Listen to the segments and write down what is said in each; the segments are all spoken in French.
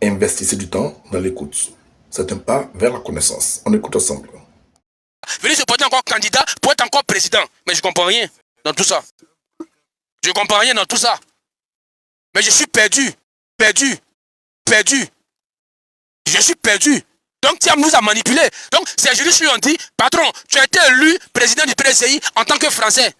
Investissez du temps dans l'écoute. C'est un pas vers la connaissance. On écoute ensemble. Venez se porter encore candidat pour être encore président. Mais je ne comprends rien dans tout ça. Je ne comprends rien dans tout ça. Mais je suis perdu. Perdu. Perdu. Je suis perdu. Donc Thiam nous a manipulés. Donc c'est juste lui on dit, patron, tu as été élu président du PDCI en tant que Français.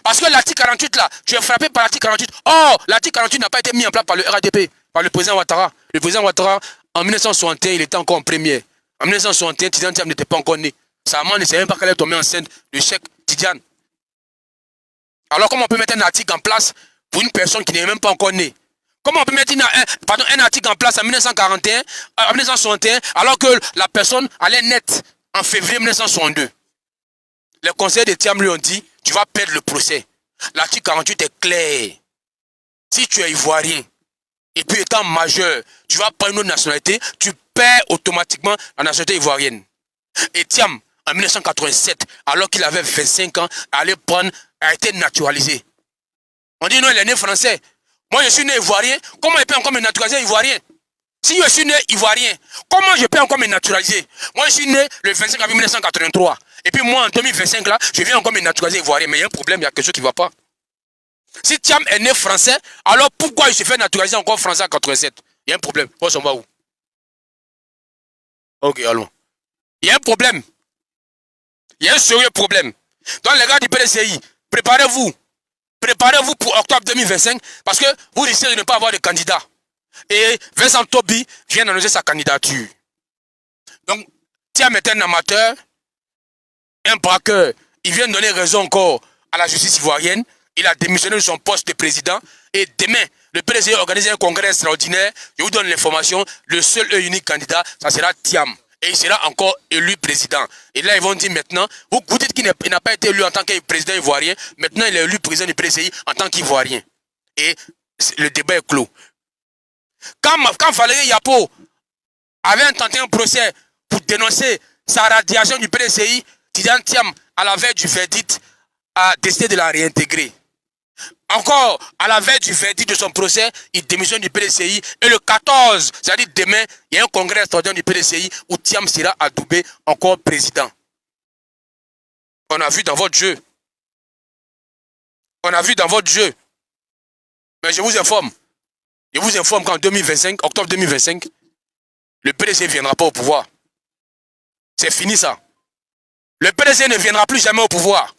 Parce que l'article 48 là, tu es frappé par l'article 48. Oh, l'article 48 n'a pas été mis en place par le RADP, par le président Ouattara. Le président Ouattara, en 1961, il était encore en première. En 1961, Tidiane Thiam n'était pas encore né. Sa maman ne savait même pas qu'elle est tombée enceinte de Cheikh Tidiane. Alors comment on peut mettre un article en place pour une personne qui n'est même pas encore née? Comment on peut mettre un article en place en 1941, en 1961, alors que la personne allait naître en février 1962? Les conseillers de Thiam lui ont dit, tu vas perdre le procès. L'article 48 est clair. Si tu es ivoirien, et puis étant majeur, tu vas prendre une autre nationalité, tu perds automatiquement la nationalité ivoirienne. Et Thiam, en 1987, alors qu'il avait 25 ans, a été naturalisé. On dit non, il est né français. Moi, je suis né ivoirien. Comment il peut encore me naturaliser ivoirien? Si je suis né ivoirien, comment je peux encore me naturaliser? Moi, je suis né le 25 avril 1983. Et puis moi, en 2025, là, je viens encore me naturaliser ivoirien. Mais il y a un problème, il y a quelque chose qui ne va pas. Si Thiam est né français, alors pourquoi il se fait naturaliser encore français en 87? Il y a un problème. On s'en va où? Ok, allons. Il y a un problème. Il y a un sérieux problème. Donc les gars du PDCI, préparez-vous. Préparez-vous pour octobre 2025 parce que vous risquez de ne pas avoir de candidat. Et Vincent Tobi vient d'annoncer sa candidature. Donc, Thiam est un amateur, un braqueur. Il vient de donner raison encore à la justice ivoirienne. Il a démissionné de son poste de président. Et demain, le PDCI organise un congrès extraordinaire. Je vous donne l'information. Le seul et unique candidat, ça sera Thiam. Et il sera encore élu président. Et là, ils vont dire maintenant, vous dites qu'il n'a pas été élu en tant que président ivoirien. Maintenant, il est élu président du PDCI en tant qu'Ivoirien. Et le débat est clos. Quand Valérie Yapo avait intenté un procès pour dénoncer sa radiation du PDCI, Tidiane Thiam, à la veille du verdict, a décidé de la réintégrer. Encore, à la veille du verdict de son procès, il démissionne du PDCI. Et le 14, c'est-à-dire demain, il y a un congrès extraordinaire du PDCI où Thiam sera adoubé encore président. On a vu dans votre jeu. On a vu dans votre jeu. Mais je vous informe. Je vous informe qu'en 2025, octobre 2025, le PDCI ne viendra pas au pouvoir. C'est fini ça. Le PDCI ne viendra plus jamais au pouvoir.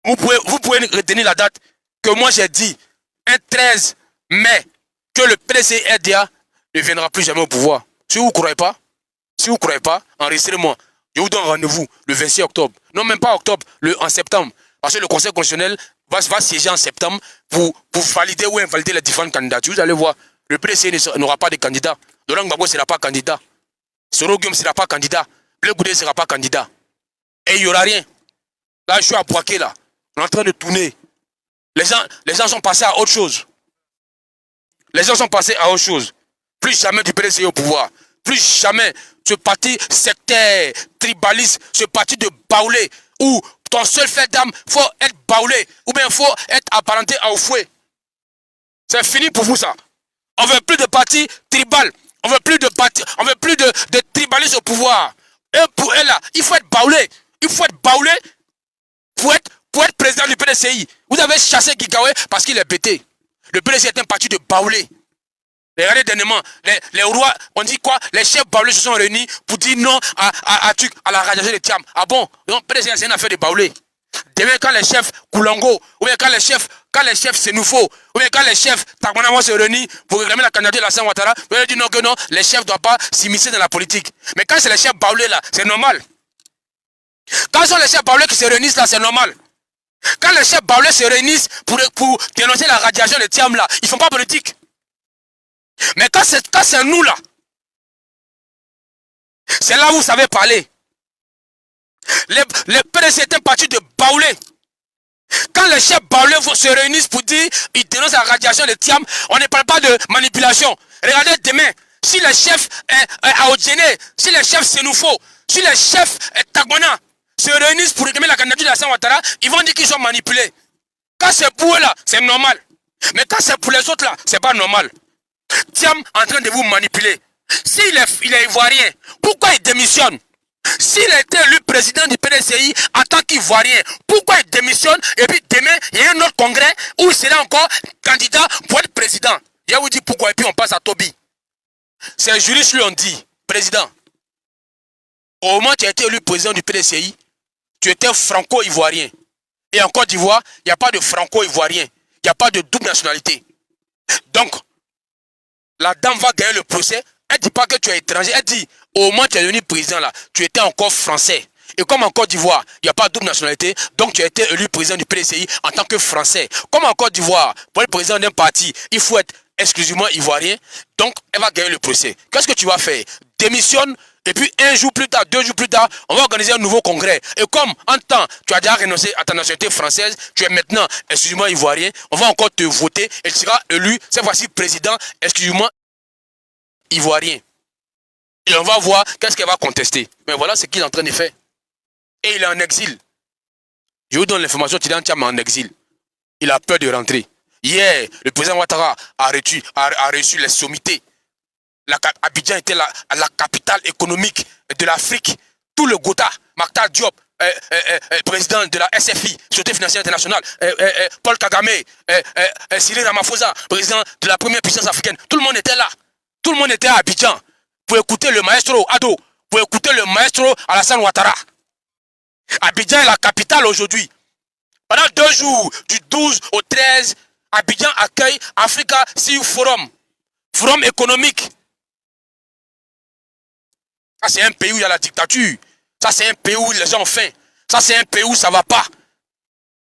Vous pouvez retenir la date que moi j'ai dit, un 13 mai, que le PDCI RDA ne viendra plus jamais au pouvoir. Si vous ne croyez pas, enregistrez-moi. Je vous donne rendez-vous le 26 octobre. Non, même pas octobre, en septembre. Parce que le Conseil constitutionnel va siéger en septembre pour valider ou invalider les différentes candidatures. Vous allez voir, le PDCI n'aura pas de candidat. Laurent Gbagbo ne sera pas candidat. Soro Guillaume ne sera pas candidat. Blé Goudé ne sera pas candidat. Et il n'y aura rien. Là, je suis à Boaké, là. On est en train de tourner. Les gens sont passés à autre chose. Les gens sont passés à autre chose. Plus jamais du PDCI au pouvoir. Plus jamais ce parti sectaire, tribaliste, ce parti de baoulé, où ton seul fait d'âme, il faut être baoulé, ou bien il faut être apparenté au fouet. C'est fini pour vous ça. On ne veut plus de parti tribal. On ne veut plus de tribalistes au pouvoir. Et pour elle là, il faut être baoulé. Il faut être baoulé pour être président du PDCI. Vous avez chassé Gigawe parce qu'il est pété. Le PDCI est un parti de baoulé. Regardez dernièrement, les rois, on dit quoi? Les chefs baoulés se sont réunis pour dire non à la radiation de Thiam. Ah bon? Donc PDCI c'est une affaire de baoulé. Demain quand les chefs Koulango, ou bien quand les chefs Sénoufo, ou bien quand les chefs Tagwana vont se réunir pour réclamer la candidature de la Alassane Ouattara, vous allez dire non que non, les chefs ne doivent pas s'immiscer dans la politique. Mais quand c'est les chefs baoulés là, c'est normal. Quand ce sont les chefs baoulés qui se réunissent là, c'est normal. Quand les chefs baoulés se réunissent pour dénoncer la radiation de Thiam là, ils ne font pas politique. Mais quand c'est nous là, c'est là où vous savez parler. Les PDC est un parti de baoulés. Quand les chefs baoulés se réunissent pour dire ils dénoncent la radiation de Thiam, on ne parle pas de manipulation. Regardez demain, si les chefs Aodjene, si les chefs Sénoufo, si les chefs Tagwana se réunissent pour réclamer la candidature de Alassane Ouattara, ils vont dire qu'ils sont manipulés. Quand c'est pour eux là, c'est normal. Mais quand c'est pour les autres là, c'est pas normal. Thiam en train de vous manipuler. S'il est ivoirien, pourquoi il démissionne? S'il a été élu président du PDCI en tant qu'Ivoirien, pourquoi il démissionne? Et puis demain, il y a un autre congrès où il sera encore candidat pour être président. Je vous dis pourquoi, et puis on passe à Toby. Ces juristes lui ont dit, président, au moment où tu as été élu président du PDCI, tu étais franco-ivoirien. Et en Côte d'Ivoire, il n'y a pas de franco-ivoirien. Il n'y a pas de double nationalité. Donc, la dame va gagner le procès. Elle ne dit pas que tu es étranger. Elle dit, au moment où tu es devenu président là, tu étais encore français. Et comme en Côte d'Ivoire, il n'y a pas de double nationalité, donc tu as été élu président du PDCI en tant que français. Comme en Côte d'Ivoire, pour être président d'un parti, il faut être exclusivement ivoirien. Donc, elle va gagner le procès. Qu'est-ce que tu vas faire? Démissionne. Et puis un jour plus tard, 2 jours plus tard, on va organiser un nouveau congrès. Et comme en temps, tu as déjà renoncé à ta nationalité française, tu es maintenant exclusivement ivoirien, on va encore te voter et tu seras élu, cette fois-ci président exclusivement ivoirien. Et on va voir qu'est-ce qu'elle va contester. Mais voilà ce qu'il est en train de faire. Et il est en exil. Je vous donne l'information, Tidjane Thiam est en exil. Il a peur de rentrer. Hier, le président Ouattara a reçu les sommités. Abidjan était la capitale économique de l'Afrique. Tout le Gotha, Maktar Diop, président de la SFI, Société Financière Internationale, Paul Kagame, Cyril Ramaphosa, président de la première puissance africaine. Tout le monde était là. Tout le monde était à Abidjan pour écouter le maestro Ado, pour écouter le maestro Alassane Ouattara. Abidjan est la capitale aujourd'hui. Pendant 2 jours, du 12 au 13, Abidjan accueille Africa Sea Forum, forum économique. Ça, c'est un pays où il y a la dictature. Ça, c'est un pays où les gens ont faim. Ça, c'est un pays où ça ne va pas.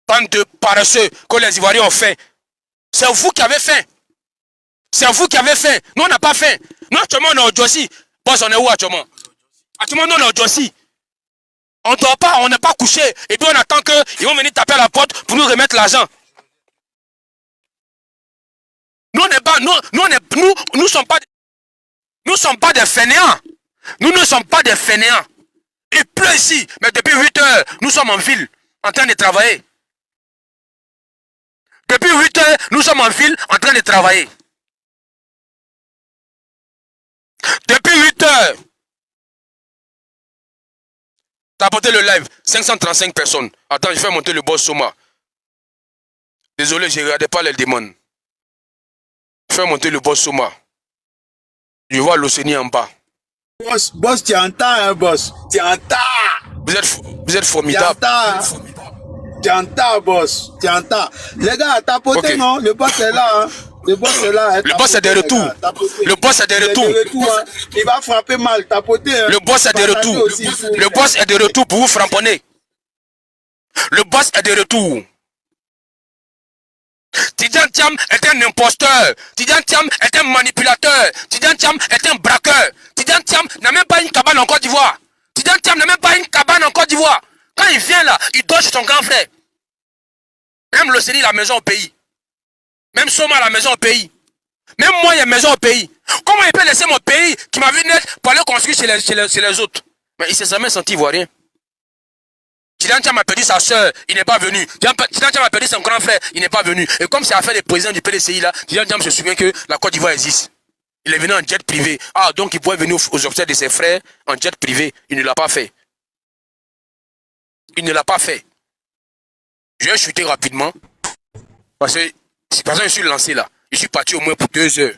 Bande de paresseux que les Ivoiriens ont faim. C'est vous qui avez faim. C'est vous qui avez faim. Nous, on n'a pas faim. Nous, actuellement, on est au Djossi. Boss, on est où actuellement? Actuellement, nous, on est au Djossi. On ne dort pas, on n'est pas couché. Et puis, on attend qu'ils vont venir taper à la porte pour nous remettre l'argent. Nous, nous ne sommes pas des fainéants. Nous ne sommes pas des fainéants. Il pleut ici, mais depuis 8 heures, nous sommes en ville, en train de travailler. Depuis 8 heures, nous sommes en ville, en train de travailler. Depuis 8 heures. T'as apporté le live, 535 personnes. Attends, je vais monter le boss Soma. Désolé, je ne regardais pas les démons. Je vais monter le boss Soma. Je vois l'Océanie en bas. Boss, tu entends, hein, boss? Tu entends? Vous êtes formidable. Tu entends, boss? Tu entends? Les gars, tapotez, okay. Non? Le boss est là, hein? Le boss est là. Hein? Le boss est de retour. Le boss est de retour. Hein? Il va frapper mal, tapotez. Hein? Le boss est de retour. Le boss est de retour pour vous framponner. Le boss est de retour. Tidjane Thiam est un imposteur. Tidjane Thiam est un manipulateur. Tidjane Thiam est un braqueur. Tidjane Thiam n'a même pas une cabane en Côte d'Ivoire. Tidjane Thiam n'a même pas une cabane en Côte d'Ivoire. Quand il vient là, il dort chez son grand frère. Même le Série, la maison au pays. Même Soma, la maison au pays. Même moi, il y a une maison au pays. Comment il peut laisser mon pays qui m'a vu naître pour aller construire chez les autres? Mais il ne s'est jamais senti ivoirien. Tidjane Thiam a perdu sa soeur, il n'est pas venu. Tidjane Thiam a perdu son grand frère, il n'est pas venu. Et comme c'est affaire des présidents du PDCI là, Tidjane Thiam se souvient que la Côte d'Ivoire existe. Il est venu en jet privé. Ah, donc il pouvait venir aux obsèques de ses frères en jet privé. Il ne l'a pas fait. Il ne l'a pas fait. Je vais chuter rapidement. Parce que je suis lancé là. Je suis parti au moins pour 2 heures.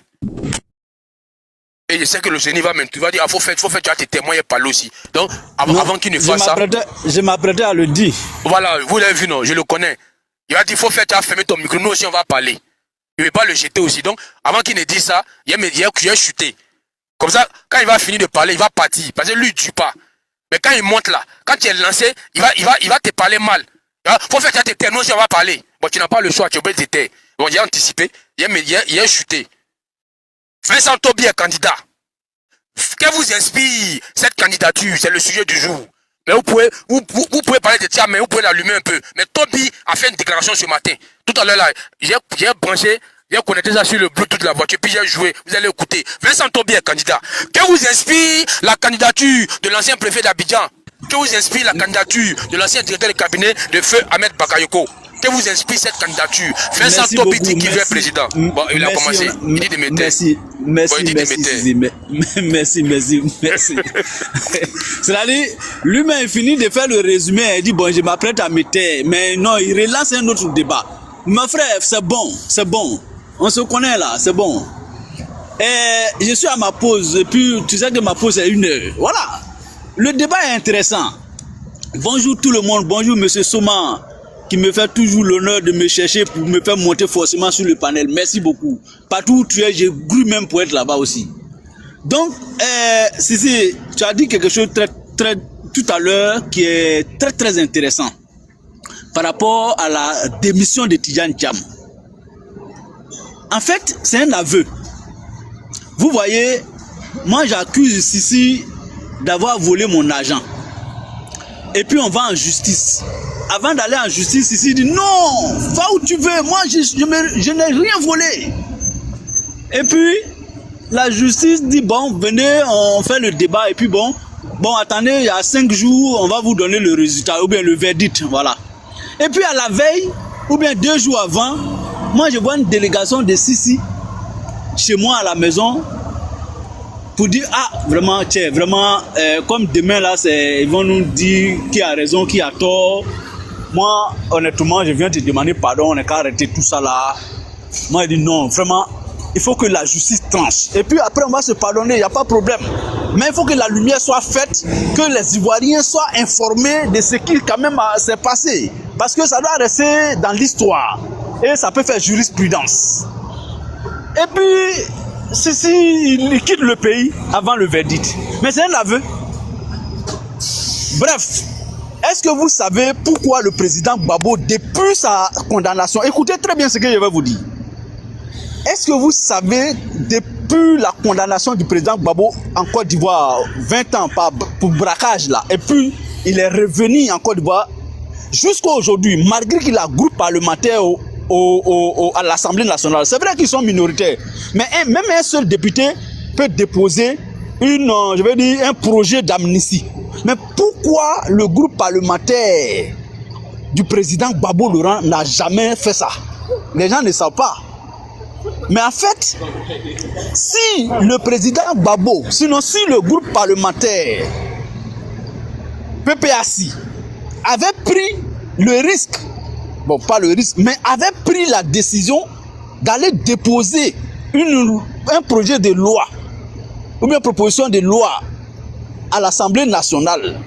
Et je sais que le génie va même, tu vas dire, ah, faut faire, tu as tes témoins et parler aussi. Donc, avant qu'il ne fasse ça. Je m'apprêtais à le dire. Voilà, vous l'avez vu, non, je le connais. Il va dire, faut faire, tu as fermé ton micro, nous aussi on va parler. Il ne veut pas le jeter aussi. Donc, avant qu'il ne dise ça, il a chuté. Comme ça, quand il va finir de parler, il va partir. Parce que lui, il ne tue pas. Mais quand il monte là, quand tu es lancé, il va te parler mal. Faut faire, tu as tes témoins aussi on va parler. Bon, tu n'as pas le choix, tu es obligé de te taire. Bon, il a anticipé, il a chuté. Vincent Toby est candidat. Que vous inspire cette candidature? C'est le sujet du jour. Mais vous pouvez parler de Thiam, mais vous pouvez l'allumer un peu. Mais Toby a fait une déclaration ce matin. Tout à l'heure là, j'ai branché, j'ai connecté ça sur le Bluetooth de la voiture, puis j'ai joué. Vous allez écouter. Vincent Toby est candidat. Que vous inspire la candidature de l'ancien préfet d'Abidjan? Que vous inspire la candidature de l'ancien directeur de cabinet de feu Ahmed Bakayoko? que vous inspire cette candidature. Fais ça Topiti qui est président. Bon, il a commencé. Il dit de mettre. Merci. C'est-à-dire, lui-même il finit de faire le résumé. Il dit, bon, je m'apprête à me taire. Mais non, il relance un autre débat. Mon frère, c'est bon. On se connaît là, c'est bon. Et je suis à ma pause. Et puis, tu sais que ma pause est 1 heure. Voilà. Le débat est intéressant. Bonjour tout le monde. Bonjour Monsieur Soma, qui me fait toujours l'honneur de me chercher pour me faire monter forcément sur le panel. Merci beaucoup. Partout où tu es, j'ai voulu même pour être là-bas aussi. Donc, Sissi, tu as dit quelque chose tout à l'heure qui est très intéressant par rapport à la démission de Tidjane Thiam. En fait, c'est un aveu. Vous voyez, moi j'accuse Sissi d'avoir volé mon argent. Et puis on va en justice. Avant d'aller en justice, Sissi dit non, va où tu veux, moi je n'ai rien volé. Et puis la justice dit bon, venez, on fait le débat. Et puis bon, attendez, il y a 5 jours, on va vous donner le résultat, ou bien le verdict, voilà. Et puis à la veille, ou bien 2 jours avant, moi je vois une délégation de Sissi chez moi à la maison pour dire vraiment comme demain là ils vont nous dire qui a raison, qui a tort. Moi honnêtement je viens te demander pardon, on n'a qu'à arrêter tout ça là. Moi je dis non, vraiment il faut que la justice tranche et puis après on va se pardonner, il n'y a pas de problème, mais il faut que la lumière soit faite, que les Ivoiriens soient informés de ce qui quand même s'est passé, parce que ça doit rester dans l'histoire et ça peut faire jurisprudence. Et puis, il quitte le pays avant le verdict. Mais c'est un aveu. Bref, est-ce que vous savez pourquoi le président Gbagbo, depuis sa condamnation, écoutez très bien ce que je vais vous dire. Est-ce que vous savez, depuis la condamnation du président Gbagbo en Côte d'Ivoire, 20 ans pour braquage là, et puis il est revenu en Côte d'Ivoire, jusqu'à aujourd'hui, malgré qu'il a groupe parlementaire à l'Assemblée nationale. C'est vrai qu'ils sont minoritaires, mais même un seul député peut déposer un projet d'amnistie. Mais pourquoi le groupe parlementaire du président Gbagbo Laurent n'a jamais fait ça? Les gens ne savent pas. Mais en fait, si le président Gbagbo, sinon si le groupe parlementaire PPAC avait pris le risque, bon, pas le risque, mais avait pris la décision d'aller déposer un projet de loi ou bien proposition de loi à l'Assemblée nationale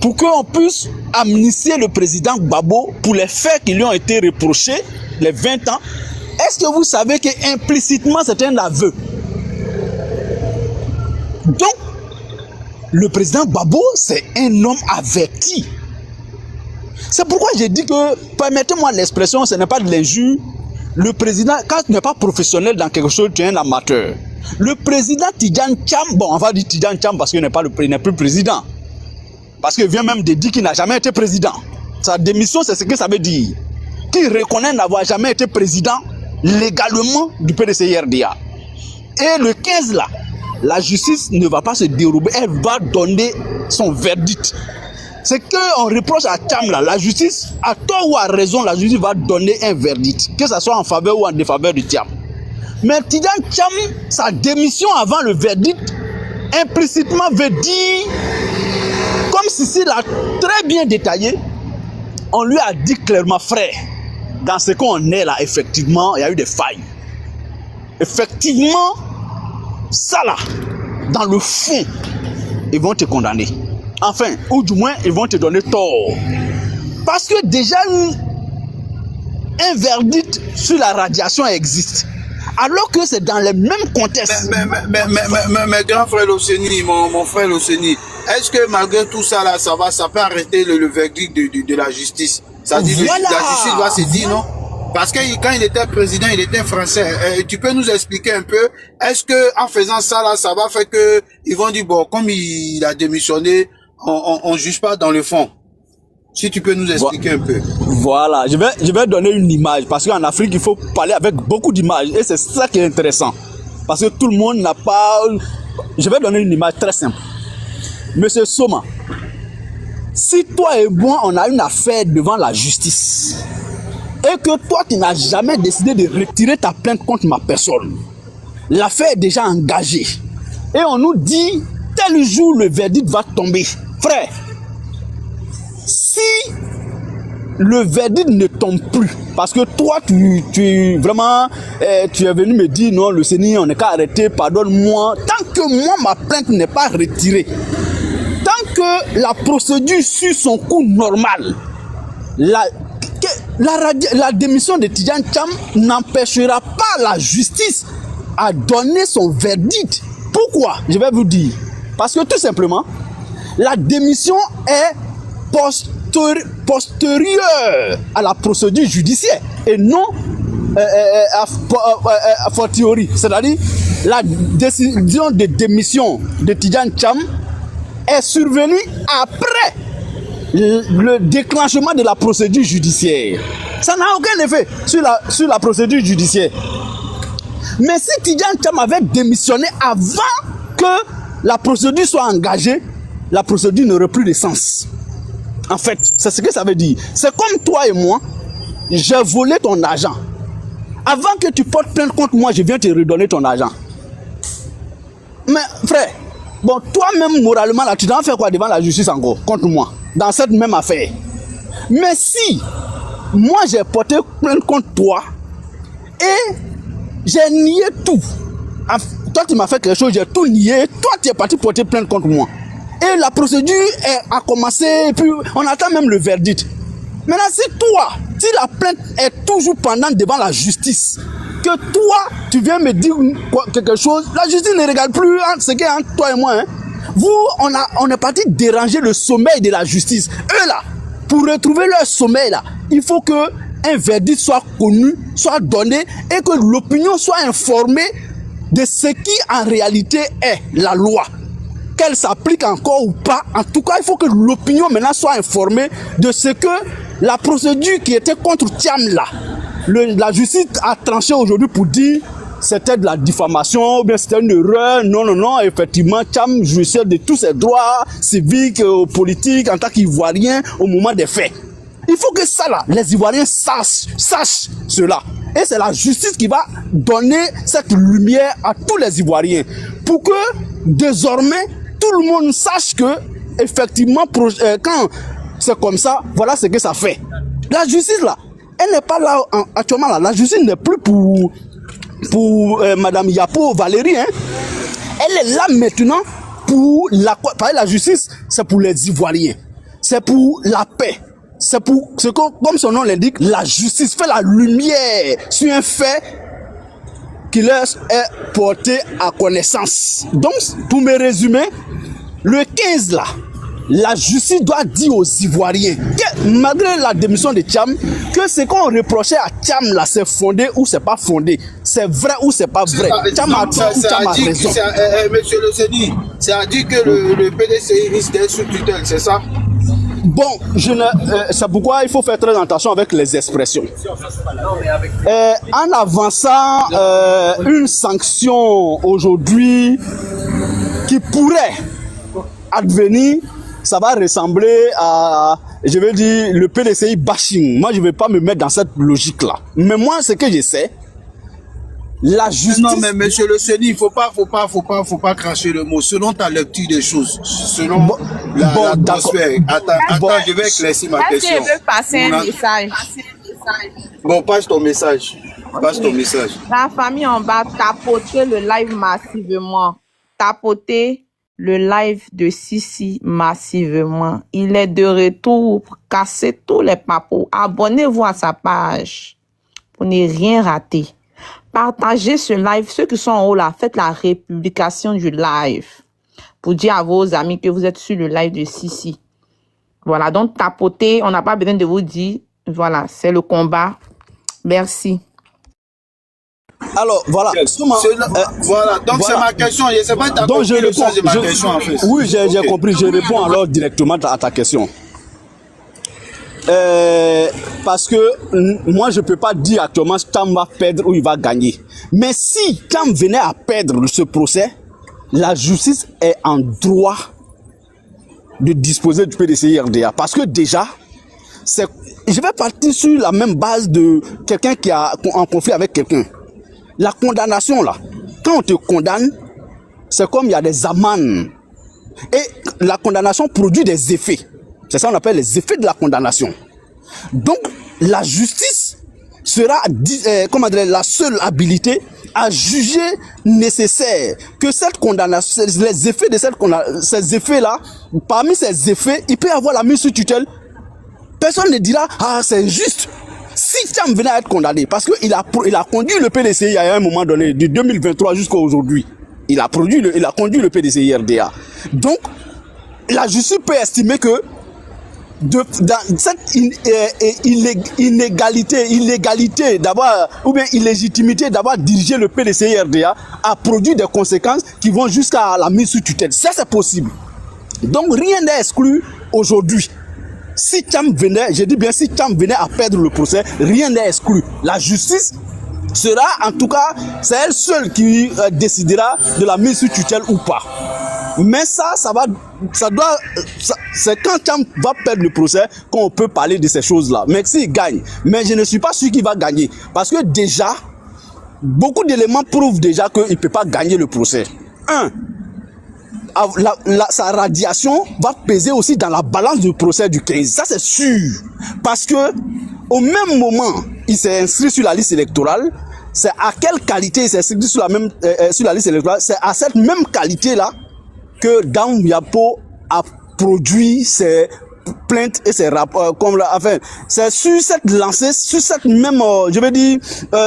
pour qu'on puisse amnistier le président Gbagbo pour les faits qui lui ont été reprochés, les 20 ans, est-ce que vous savez qu'implicitement c'est un aveu? Donc, le président Gbagbo, c'est un homme averti. C'est pourquoi j'ai dit que, permettez-moi l'expression, ce n'est pas de l'injure. Le président, quand tu n'es pas professionnel dans quelque chose, tu es un amateur. Le président Tidjane Thiam, bon, on va dire Tidjane Thiam parce qu'il n'est plus président. Parce qu'il vient même de dire qu'il n'a jamais été président. Sa démission, c'est ce que ça veut dire. Qu'il reconnaît n'avoir jamais été président légalement du PDC-RDA. Et le 15 là, la justice ne va pas se dérober, elle va donner son verdict. C'est qu'on reproche à Thiam là, la justice, à tort ou à raison, la justice va donner un verdict, que ce soit en faveur ou en défaveur de Thiam. Mais Tidjane Thiam, sa démission avant le verdict, implicitement veut dire, comme Sissi l'a très bien détaillé, on lui a dit clairement, frère, dans ce qu'on est là, effectivement, il y a eu des failles. Effectivement, ça là, dans le fond, ils vont te condamner. Enfin, ou du moins, ils vont te donner tort. Parce que déjà, un verdict sur la radiation existe. Alors que c'est dans le même contexte. Mais grand frère Loseni, mon frère Loseni, est-ce que malgré tout ça, là, ça peut arrêter le verdict de la justice? Ça dit voilà. La justice doit se dire, non? Parce que quand il était président, il était français. Tu peux nous expliquer un peu, est-ce que en faisant ça, là, ça va faire que ils vont dire, bon, comme il a démissionné, on juge pas dans le fond? Si tu peux nous expliquer un peu. Voilà, je vais donner une image, parce qu'en Afrique, il faut parler avec beaucoup d'images, et c'est ça qui est intéressant. Parce que tout le monde n'a pas... Je vais donner une image très simple. Monsieur Soma, si toi et moi, on a une affaire devant la justice, et que toi, tu n'as jamais décidé de retirer ta plainte contre ma personne, l'affaire est déjà engagée. Et on nous dit, tel jour, le verdict va tomber. Frère, si le verdict ne tombe plus, parce que toi, tu vraiment, tu es venu me dire, non, le Seigneur, on n'est qu'à arrêter, pardonne-moi. Tant que moi, ma plainte n'est pas retirée, tant que la procédure suit son cours normal, la démission de Tidjane Thiam n'empêchera pas la justice à donner son verdict. Pourquoi? Je vais vous dire. Parce que tout simplement, la démission est postérieure à la procédure judiciaire et non a fortiori. C'est-à-dire, la décision de démission de Tidjane Thiam est survenue après le déclenchement de la procédure judiciaire. Ça n'a aucun effet sur la procédure judiciaire. Mais si Tidjane Thiam avait démissionné avant que la procédure soit engagée, la procédure n'aurait plus de sens. En fait, c'est ce que ça veut dire. C'est comme toi et moi, j'ai volé ton argent. Avant que tu portes plainte contre moi, je viens te redonner ton argent. Mais frère, bon, toi-même, moralement, là, tu dois faire quoi devant la justice encore, contre moi, dans cette même affaire? Mais si, moi, j'ai porté plainte contre toi, et j'ai nié tout. Toi, tu m'as fait quelque chose, j'ai tout nié, toi, tu es parti porter plainte contre moi. Et la procédure a commencé, et puis on attend même le verdict. Maintenant, si la plainte est toujours pendante devant la justice, que toi, tu viens me dire quelque chose, la justice ne regarde plus ce qu'il y a entre toi et moi. Hein. Vous, on est parti déranger le sommeil de la justice. Eux là, pour retrouver leur sommeil là, il faut que un verdict soit connu, soit donné et que l'opinion soit informée de ce qui en réalité est la loi. Qu'elle s'applique encore ou pas, en tout cas, il faut que l'opinion maintenant soit informée de ce que la procédure qui était contre Thiam là, la justice a tranché aujourd'hui pour dire c'était de la diffamation, ou bien c'était une erreur. Non, effectivement, Thiam jouissait de tous ses droits civiques, politiques, en tant qu'Ivoirien au moment des faits. Il faut que ça là, les Ivoiriens sachent cela. Et c'est la justice qui va donner cette lumière à tous les Ivoiriens pour que désormais tout le monde sache que effectivement quand c'est comme ça, voilà ce que ça fait. La justice là, elle n'est pas là actuellement là. La justice n'est plus pour Madame Yapo Valérie. Hein. Elle est là maintenant pour la justice, c'est pour les Ivoiriens. C'est pour la paix. C'est pour ce que, comme son nom l'indique, la justice fait la lumière sur un fait qui leur est porté à connaissance. Donc, pour me résumer, le 15 là, la justice doit dire aux Ivoiriens que malgré la démission de Thiam, que ce qu'on reprochait à Thiam là, c'est fondé ou c'est pas fondé, c'est vrai ou c'est pas vrai. Thiam a tort ou Thiam a raison. Monsieur le Séni, ça a dit que le PDCI risque d'être sous tutelle, c'est ça? Bon, c'est pourquoi il faut faire très attention avec les expressions. En avançant une sanction aujourd'hui qui pourrait advenir, ça va ressembler à, je veux dire, le PDCI bashing. Moi, je ne vais pas me mettre dans cette logique-là. Mais moi, ce que je sais, la justice... Non, mais monsieur le Séni, il faut pas cracher le mot. Selon ta lecture des choses, selon l'atmosphère. Attends, je vais éclaircir ma question. Est-ce qu'il veut passer un message? Bon, passe ton message. La famille en bas, tapoter le live massivement. Tapoter le live de Sissi massivement. Il est de retour pour casser tous les papos. Abonnez-vous à sa page pour ne rien rater. Partagez ce live. Ceux qui sont en haut là, faites la républication du live pour dire à vos amis que vous êtes sur le live de Sissi. Voilà, donc tapotez. On n'a pas besoin de vous dire. Voilà, c'est le combat. Merci. Alors, voilà. Voilà, donc c'est ma question. Je ne sais pas donc je réponds. Ma question, en fait. Oui, j'ai compris. Je réponds alors directement à ta question. Parce que moi, je ne peux pas dire actuellement si Thiam va perdre ou il va gagner. Mais si Thiam venait à perdre ce procès, la justice est en droit de disposer du PDCI RDA. Parce que déjà, je vais partir sur la même base de quelqu'un qui a en conflit avec quelqu'un. La condamnation là, quand on te condamne, c'est comme il y a des amendes. Et la condamnation produit des effets. C'est ça qu'on appelle les effets de la condamnation. Donc, la justice sera la seule habilité à juger nécessaire que cette condamnation, les effets de ces effets-là, parmi ces effets, il peut y avoir la mise sous tutelle. Personne ne dira, ah, c'est injuste. Si Thiam venait à être condamné, parce qu'il a conduit le PDCI à un moment donné, de 2023 jusqu'à aujourd'hui, il a conduit le PDCI RDA. Donc, la justice peut estimer que dans cette illégalité d'avoir, ou bien illégitimité d'avoir dirigé le PDCI RDA a produit des conséquences qui vont jusqu'à la mise sous tutelle. Ça, c'est possible. Donc, rien n'est exclu aujourd'hui. Si Thiam venait, je dis bien si Thiam venait à perdre le procès, rien n'est exclu. La justice sera, en tout cas, c'est elle seule qui décidera de la mise sous tutelle ou pas. Mais c'est quand Thiam va perdre le procès qu'on peut parler de ces choses-là. Mais s'il gagne, mais je ne suis pas sûr qu'il va gagner. Parce que déjà, beaucoup d'éléments prouvent déjà qu'il ne peut pas gagner le procès. Sa radiation va peser aussi dans la balance du procès du 15. Ça, c'est sûr. Parce que, au même moment, il s'est inscrit sur la liste électorale. C'est à quelle qualité il s'est inscrit sur la liste électorale? C'est à cette même qualité-là que Dam Yapo a produit ses plaintes et ses rapports. C'est sur cette lancée, sur cette même,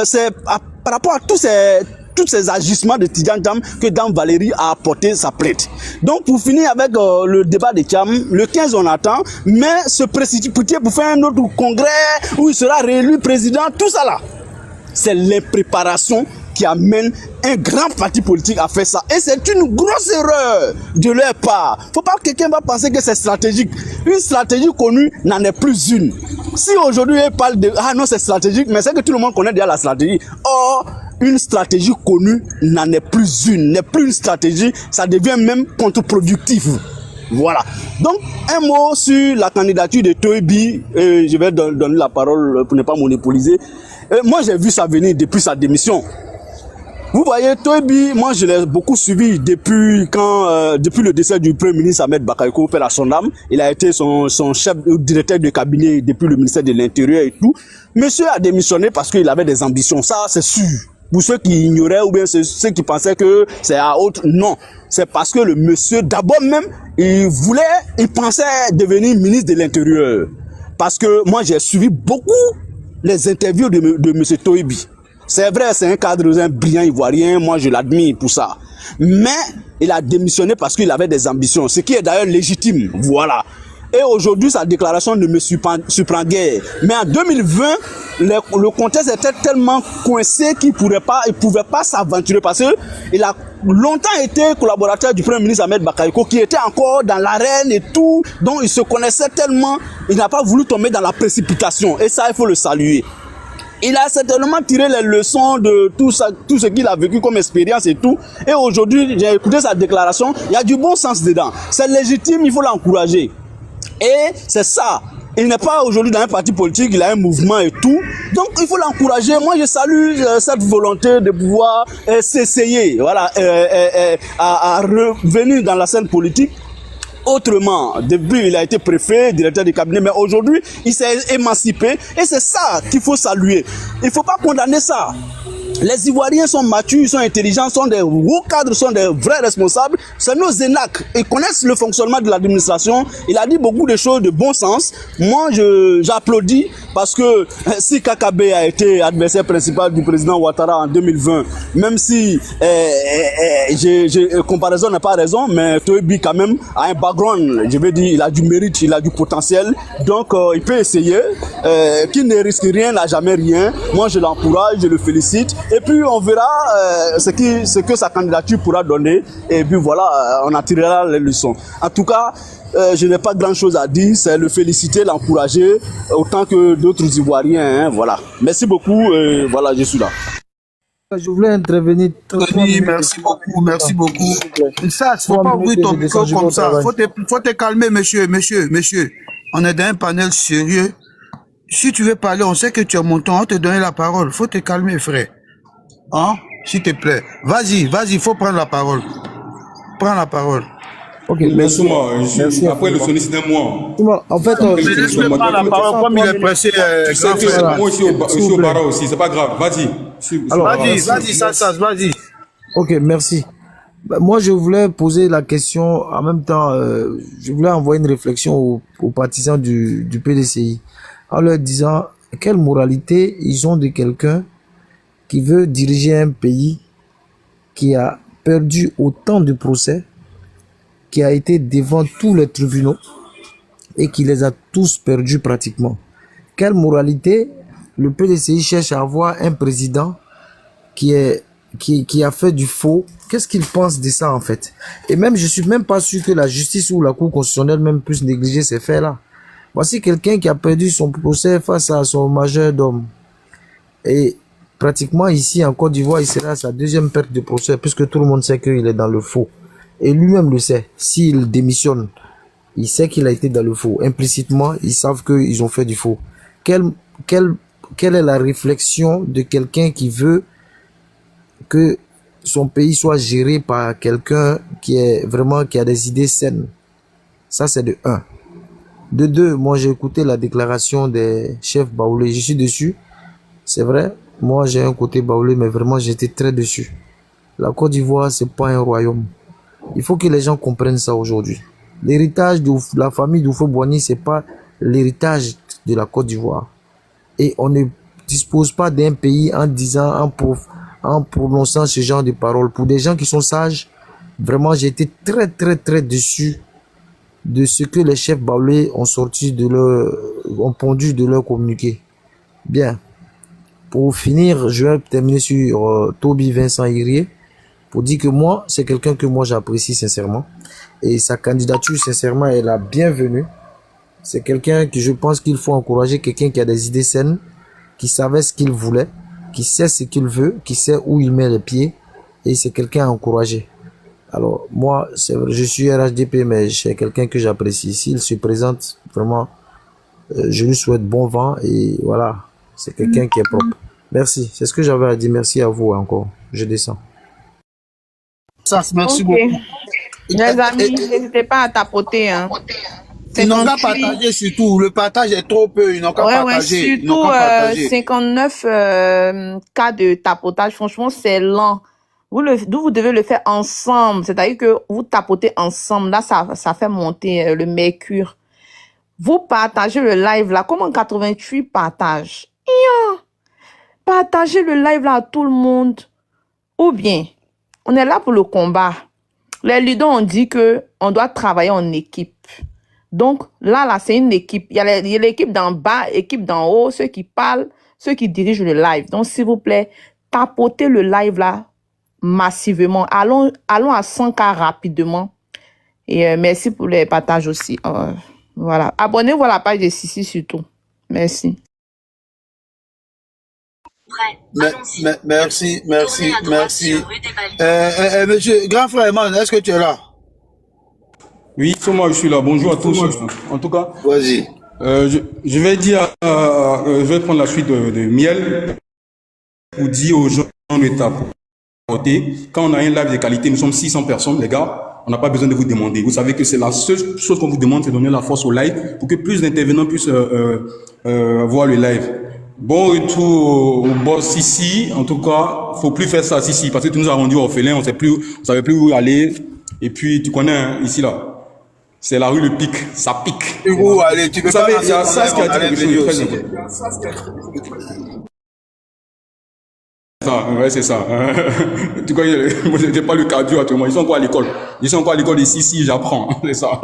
c'est par rapport à tous ces agissements de Tidjane Thiam que Dame Valérie a apporté sa plainte. Donc, pour finir avec le débat de Thiam, le 15 on attend, mais se précipiter pour faire un autre congrès où il sera réélu président, tout ça là, c'est l'impréparation qui amène un grand parti politique à faire ça. Et c'est une grosse erreur de leur part. Faut pas que quelqu'un va penser que c'est stratégique. Une stratégie connue n'en est plus une. Si aujourd'hui il parle de ah non c'est stratégique, mais c'est que tout le monde connaît déjà la stratégie. Or, une stratégie connue n'en est plus une, n'est plus une stratégie, ça devient même contre-productif. Voilà. Donc, un mot sur la candidature de Toyebi, je vais donner la parole pour ne pas monopoliser. Moi, j'ai vu ça venir depuis sa démission. Vous voyez, Toyebi, moi je l'ai beaucoup suivi depuis le décès du Premier ministre Ahmed Bakayoko, père à son âme. Il a été son chef directeur de cabinet depuis le ministère de l'Intérieur et tout. Monsieur a démissionné parce qu'il avait des ambitions, ça c'est sûr. Pour ceux qui ignoraient ou bien ceux qui pensaient que c'est à autre, non. C'est parce que le monsieur, d'abord même, il pensait devenir ministre de l'Intérieur. Parce que moi j'ai suivi beaucoup les interviews de monsieur Toyebi. C'est vrai, c'est un cadre, un brillant ivoirien, moi je l'admire pour ça. Mais il a démissionné parce qu'il avait des ambitions, ce qui est d'ailleurs légitime, voilà. Et aujourd'hui, sa déclaration ne me surprend guère. Mais en 2020, le contexte était tellement coincé qu'il pouvait pas s'aventurer parce qu'il a longtemps été collaborateur du Premier ministre Ahmed Bakayoko qui était encore dans l'arène et tout, donc il se connaissait tellement, il n'a pas voulu tomber dans la précipitation. Et ça, il faut le saluer. Il a certainement tiré les leçons de tout ce qu'il a vécu comme expérience et tout. Et aujourd'hui, j'ai écouté sa déclaration, il y a du bon sens dedans. C'est légitime, il faut l'encourager. Et c'est ça. Il n'est pas aujourd'hui dans un parti politique, il a un mouvement et tout. Donc, il faut l'encourager. Moi, je salue cette volonté de pouvoir s'essayer, voilà, à revenir dans la scène politique. Autrement, depuis il a été préfet, directeur du cabinet, mais aujourd'hui il s'est émancipé et c'est ça qu'il faut saluer. Il ne faut pas condamner ça. Les Ivoiriens sont matures, ils sont intelligents, sont des hauts cadres, sont des vrais responsables. C'est nos énacs. Ils connaissent le fonctionnement de l'administration. Il a dit beaucoup de choses de bon sens. Moi, j'applaudis parce que si Kakabe a été adversaire principal du président Ouattara en 2020, même si comparaison n'a pas raison, mais Toyebi quand même a un background, je veux dire, il a du mérite, il a du potentiel. Donc, il peut essayer. Qui ne risque rien n'a jamais rien. Moi, je l'encourage, je le félicite. Et puis on verra ce que sa candidature pourra donner. Et puis voilà, on en tirera les leçons. En tout cas, je n'ai pas grand chose à dire. C'est le féliciter, l'encourager, autant que d'autres Ivoiriens. Hein, voilà. Merci beaucoup. Voilà, je suis là. Je voulais intervenir. Tony, merci beaucoup, merci beaucoup. Ça, faut pas ouvrir ton micro comme ça. Faut te calmer, monsieur. On est dans un panel sérieux. si tu veux parler, on sait que tu es montant, on te donne la parole. Faut te calmer, frère. Hein? S'il te plaît. Vas-y, faut prendre la parole. Prends la parole. Ok, merci. Merci. Après le soniste d'un mois. En fait, je laisse le prendre la parole comme il est pressé. Tu sais que moi, je suis au bara aussi, c'est pas grave. Vas-y. Alors, vas-y, Sassas, vas-y. Ok, merci. Moi, je voulais poser la question, en même temps, je voulais envoyer une réflexion aux partisans du PDCI, en leur disant quelle moralité ils ont de quelqu'un qui veut diriger un pays qui a perdu autant de procès, qui a été devant tous les tribunaux et qui les a tous perdus pratiquement. Quelle moralité le PDCI cherche à avoir un président qui a fait du faux? Qu'est-ce qu'il pense de ça en fait? Et même, je suis même pas sûr que la justice ou la Cour constitutionnelle même puisse négliger ces faits-là. Voici quelqu'un qui a perdu son procès face à son majordome. Et pratiquement ici en Côte d'Ivoire, il sera sa deuxième perte de procès puisque tout le monde sait qu'il est dans le faux. Et lui-même le sait. S'il démissionne, il sait qu'il a été dans le faux. Implicitement, ils savent qu'ils ont fait du faux. Quelle est la réflexion de quelqu'un qui veut que son pays soit géré par quelqu'un qui a des idées saines? Ça, c'est de 1. De 2, moi, j'ai écouté la déclaration des chefs baoulés. Je suis dessus. C'est vrai. Moi, j'ai un côté baoulé, mais vraiment, j'étais très dessus. La Côte d'Ivoire, c'est pas un royaume. Il faut que les gens comprennent ça aujourd'hui. L'héritage de la famille d'Oufo-Boigny, c'est pas l'héritage de la Côte d'Ivoire. Et on ne dispose pas d'un pays en disant, en prononçant ce genre de paroles. Pour des gens qui sont sages, vraiment, j'ai été très, très, très déçu de ce que les chefs baoulés ont ont pondu de leur communiqué. Bien. Pour finir, je vais terminer sur Toby Vincent Irié, pour dire que moi, c'est quelqu'un que moi j'apprécie sincèrement. Et sa candidature, sincèrement, est la bienvenue. C'est quelqu'un que je pense qu'il faut encourager, quelqu'un qui a des idées saines, qui savait ce qu'il voulait, qui sait ce qu'il veut, qui sait où il met les pieds. Et c'est quelqu'un à encourager. Alors, moi, je suis RHDP, mais c'est quelqu'un que j'apprécie. S'il se présente, vraiment, je lui souhaite bon vent. Et voilà, c'est quelqu'un qui est propre. Merci. C'est ce que j'avais à dire. Merci à vous encore. Je descends. Ça, merci beaucoup. Les amis, n'hésitez pas à tapoter. Hein. Ils n'ont qu'à partager surtout. Le partage est trop peu. Ils n'ont qu'à partager. Surtout 59 cas de tapotage. Franchement, c'est lent. Vous devez le faire ensemble. C'est-à-dire que vous tapotez ensemble. Là, ça fait monter le mercure. Vous partagez le live là. Comment 88 partages? Partagez le live là à tout le monde. Ou bien, on est là pour le combat. Les leaders ont dit que on doit travailler en équipe. Donc, là, c'est une équipe. Il y a l'équipe d'en bas, l'équipe d'en haut, ceux qui parlent, ceux qui dirigent le live. Donc, s'il vous plaît, tapotez le live là massivement. Allons à 100K rapidement. Et merci pour les partages aussi. Voilà. Abonnez-vous à la page de Sissi surtout. Merci. Merci. Monsieur, grand frère Eman, est-ce que tu es là? Oui, c'est moi, je suis là. Bonjour à tous. En tout cas, vas-y. Je vais dire, je vais prendre la suite de Miel pour dire aux gens de tapoter. Quand on a un live de qualité, nous sommes 600 personnes, les gars. On n'a pas besoin de vous demander. Vous savez que c'est la seule chose qu'on vous demande, c'est de donner la force au live pour que plus d'intervenants puissent voir le live. Bon retour au boss ici. En tout cas, faut plus faire ça ici parce que tu nous as rendu orphelins. On savait plus où aller. Et puis tu connais hein, ici là. C'est la rue Le Pic, ça pique. Et où aller? Tu peux vous savez, il y a ça qui a dit quelque chose de très important. Ouais, c'est ça. Tu connais, moi, je n'ai pas le cardio actuellement. Ils sont encore à l'école. Ils sont encore à l'école ici, si j'apprends. C'est ça.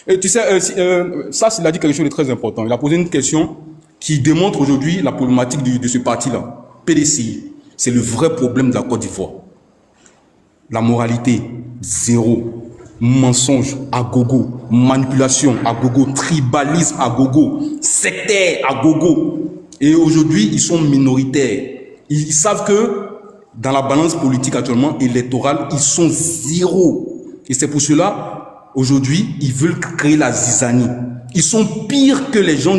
Et tu sais, ça, il a dit quelque chose de très important. Il a posé une question qui démontre aujourd'hui la problématique de ce parti-là. PDCI. C'est le vrai problème de la Côte d'Ivoire. La moralité, zéro. Mensonge à gogo. Manipulation à gogo. Tribalisme à gogo. Sectaire à gogo. Et aujourd'hui, ils sont minoritaires. Ils savent que dans la balance politique actuellement électorale, ils sont zéro. Et c'est pour cela, aujourd'hui, ils veulent créer la zizanie. Ils sont pires que les gens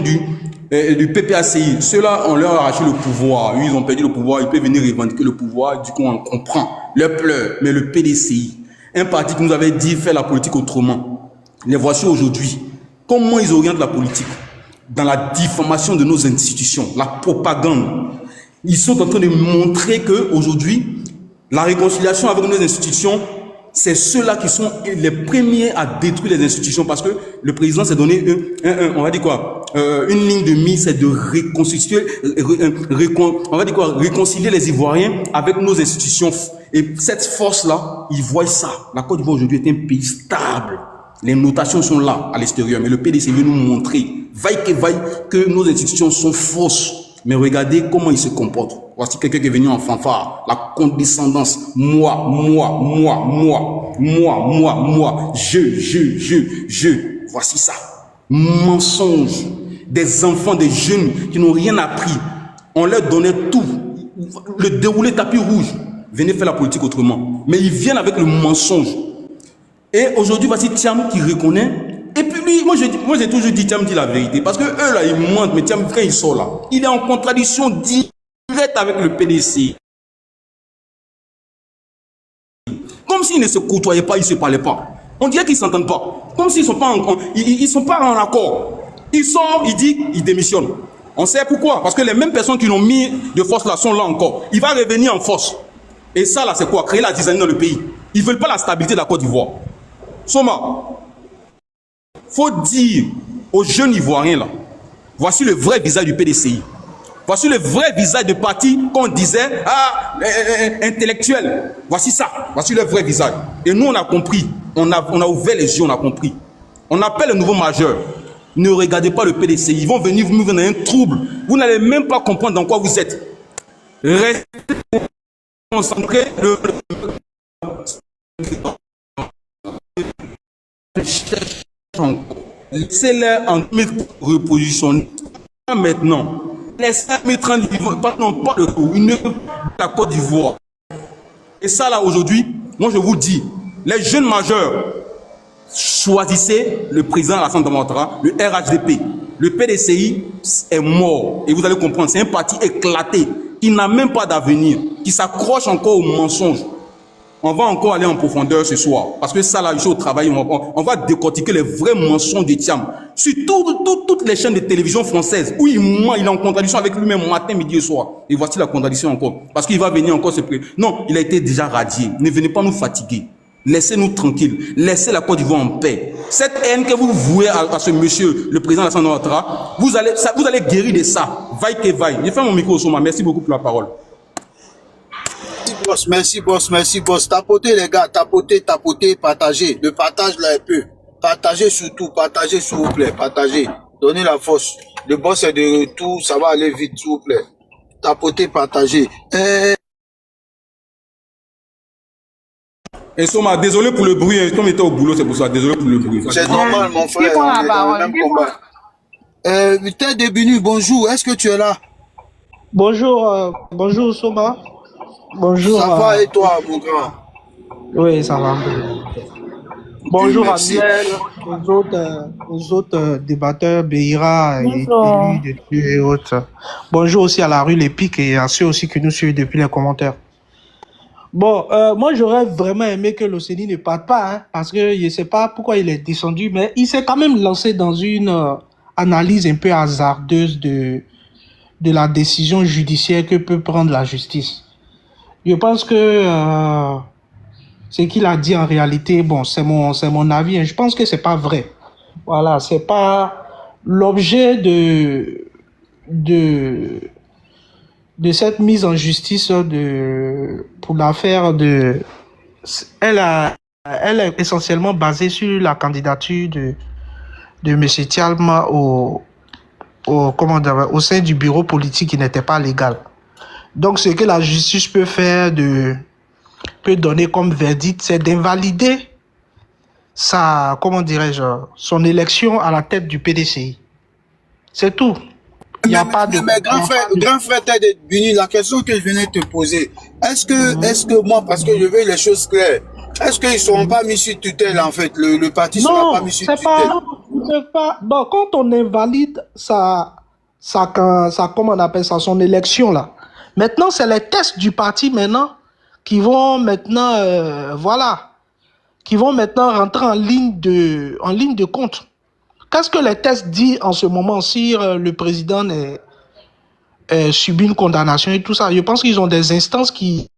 du PPACI, ceux-là, on leur a arraché le pouvoir. Ils ont perdu le pouvoir, ils peuvent venir revendiquer le pouvoir. Du coup, on comprend leur pleurs. Mais le PDCI, un parti qui nous avait dit faire la politique autrement, les voici aujourd'hui. Comment ils orientent la politique? Dans la diffamation de nos institutions, la propagande. Ils sont en train de montrer qu'aujourd'hui, la réconciliation avec nos institutions, c'est ceux-là qui sont les premiers à détruire les institutions parce que le président s'est donné, on va dire quoi, une ligne de mise, c'est de reconstituer, on va dire quoi, réconcilier les Ivoiriens avec nos institutions. Et cette force-là, ils voient ça. La Côte d'Ivoire aujourd'hui est un pays stable. Les notations sont là, à l'extérieur. Mais le PDC veut nous montrer, vaille que nos institutions sont fausses. Mais regardez comment ils se comportent. Voici quelqu'un qui est venu en fanfare. La condescendance. Moi. Je. Voici ça. Mensonge. Des enfants, des jeunes qui n'ont rien appris. On leur donnait tout. Le déroulé tapis rouge. Venez faire la politique autrement. Mais ils viennent avec le mensonge. Et aujourd'hui, voici Thiam qui reconnaît. Et puis lui, moi j'ai toujours dit Thiam dit la vérité. Parce que eux là, ils mentent, mais Thiam, quand il sort là, il est en contradiction directe avec le PDC. Comme s'ils ne se côtoyaient pas, ils ne se parlaient pas. On dirait qu'ils ne s'entendent pas. Comme s'ils ne sont pas sont pas en accord. Il sort, il dit, il démissionne. On sait pourquoi. Parce que les mêmes personnes qui l'ont mis de force là sont là encore. Il va revenir en force. Et ça là, c'est quoi? Créer la zizanie dans le pays. Ils ne veulent pas la stabilité de la Côte d'Ivoire. Soma, faut dire aux jeunes Ivoiriens là, voici le vrai visage du PDCI. Voici le vrai visage de parti qu'on disait, intellectuel. Voici ça, voici le vrai visage. Et nous on a compris, on a ouvert les yeux, on a compris. On appelle le nouveau majeur. Ne regardez pas le PDCI, ils vont venir vous mettre dans un trouble. Vous n'allez même pas comprendre dans quoi vous êtes. Restez concentrés. Laissez-les en repositionner maintenant. Laissez-les mettre en pas de tout. Une la Côte d'Ivoire. Et ça là aujourd'hui, moi je vous dis, les jeunes majeurs, choisissez le président Alassane Ouattara, le RHDP. Le PDCI est mort. Et vous allez comprendre, c'est un parti éclaté, qui n'a même pas d'avenir, qui s'accroche encore aux mensonges. On va encore aller en profondeur ce soir. Parce que ça, là, ici au travail, on va décortiquer les vrais mensonges de Thiam. Sur toutes les chaînes de télévision françaises, où il ment, il est en contradiction avec lui-même matin, midi et soir. Et voici la contradiction encore. Parce qu'il va venir encore se préparer. Non, il a été déjà radié. Ne venez pas nous fatiguer. Laissez-nous tranquilles. Laissez la Côte d'Ivoire en paix. Cette haine que vous vouez à ce monsieur, le président Alassane Ouattara, vous allez guérir de ça. Vaille que vaille. J'ai fait mon micro au Soma. Merci beaucoup pour la parole. Merci boss. Tapotez les gars, tapotez, partagez. Le partage là un peu. Partagez surtout, partagez s'il vous plaît, partagez. Donnez la force. Le boss est de retour, ça va aller vite s'il vous plaît. Tapotez, partagez. Et Soma, désolé pour le bruit, comme il était au boulot, c'est pour ça, désolé pour le bruit. C'est normal mon frère, on est dans le même combat. Tête de Binu, bonjour, est-ce que tu es là? Bonjour Soma. Bonjour. Ça va et toi, mon grand? Oui, ça va. Bonjour Amiel, aux autres débatteurs, Beira et et autres. Bonjour aussi à la rue L'Épique et à ceux aussi qui nous suivent depuis les commentaires. Bon, moi j'aurais vraiment aimé que l'Océanie ne parte pas, hein, parce que je ne sais pas pourquoi il est descendu, mais il s'est quand même lancé dans une analyse un peu hasardeuse de la décision judiciaire que peut prendre la justice. Je pense que ce qu'il a dit en réalité, bon, c'est mon avis, hein, je pense que c'est pas vrai. Voilà, c'est pas l'objet de cette mise en justice pour l'affaire elle est essentiellement basée sur la candidature de monsieur Thiam au sein du bureau politique qui n'était pas légal. Donc, ce que la justice peut faire, peut donner comme verdict, c'est d'invalider son élection à la tête du PDCI. C'est tout. Il n'y a pas de... Mais grand frère Tête de Binu, la question que je venais de te poser, est-ce que moi, parce que je veux les choses claires, est-ce qu'ils ne seront pas mis sur tutelle, en fait, le parti ne sera pas mis sur tutelle? Non, c'est pas... Bon, quand on invalide comment on appelle ça, son élection là. Maintenant, c'est les tests du parti maintenant qui vont maintenant, qui vont maintenant rentrer en ligne de compte. Qu'est-ce que les tests disent en ce moment si le président subit une condamnation et tout ça? Je pense qu'ils ont des instances qui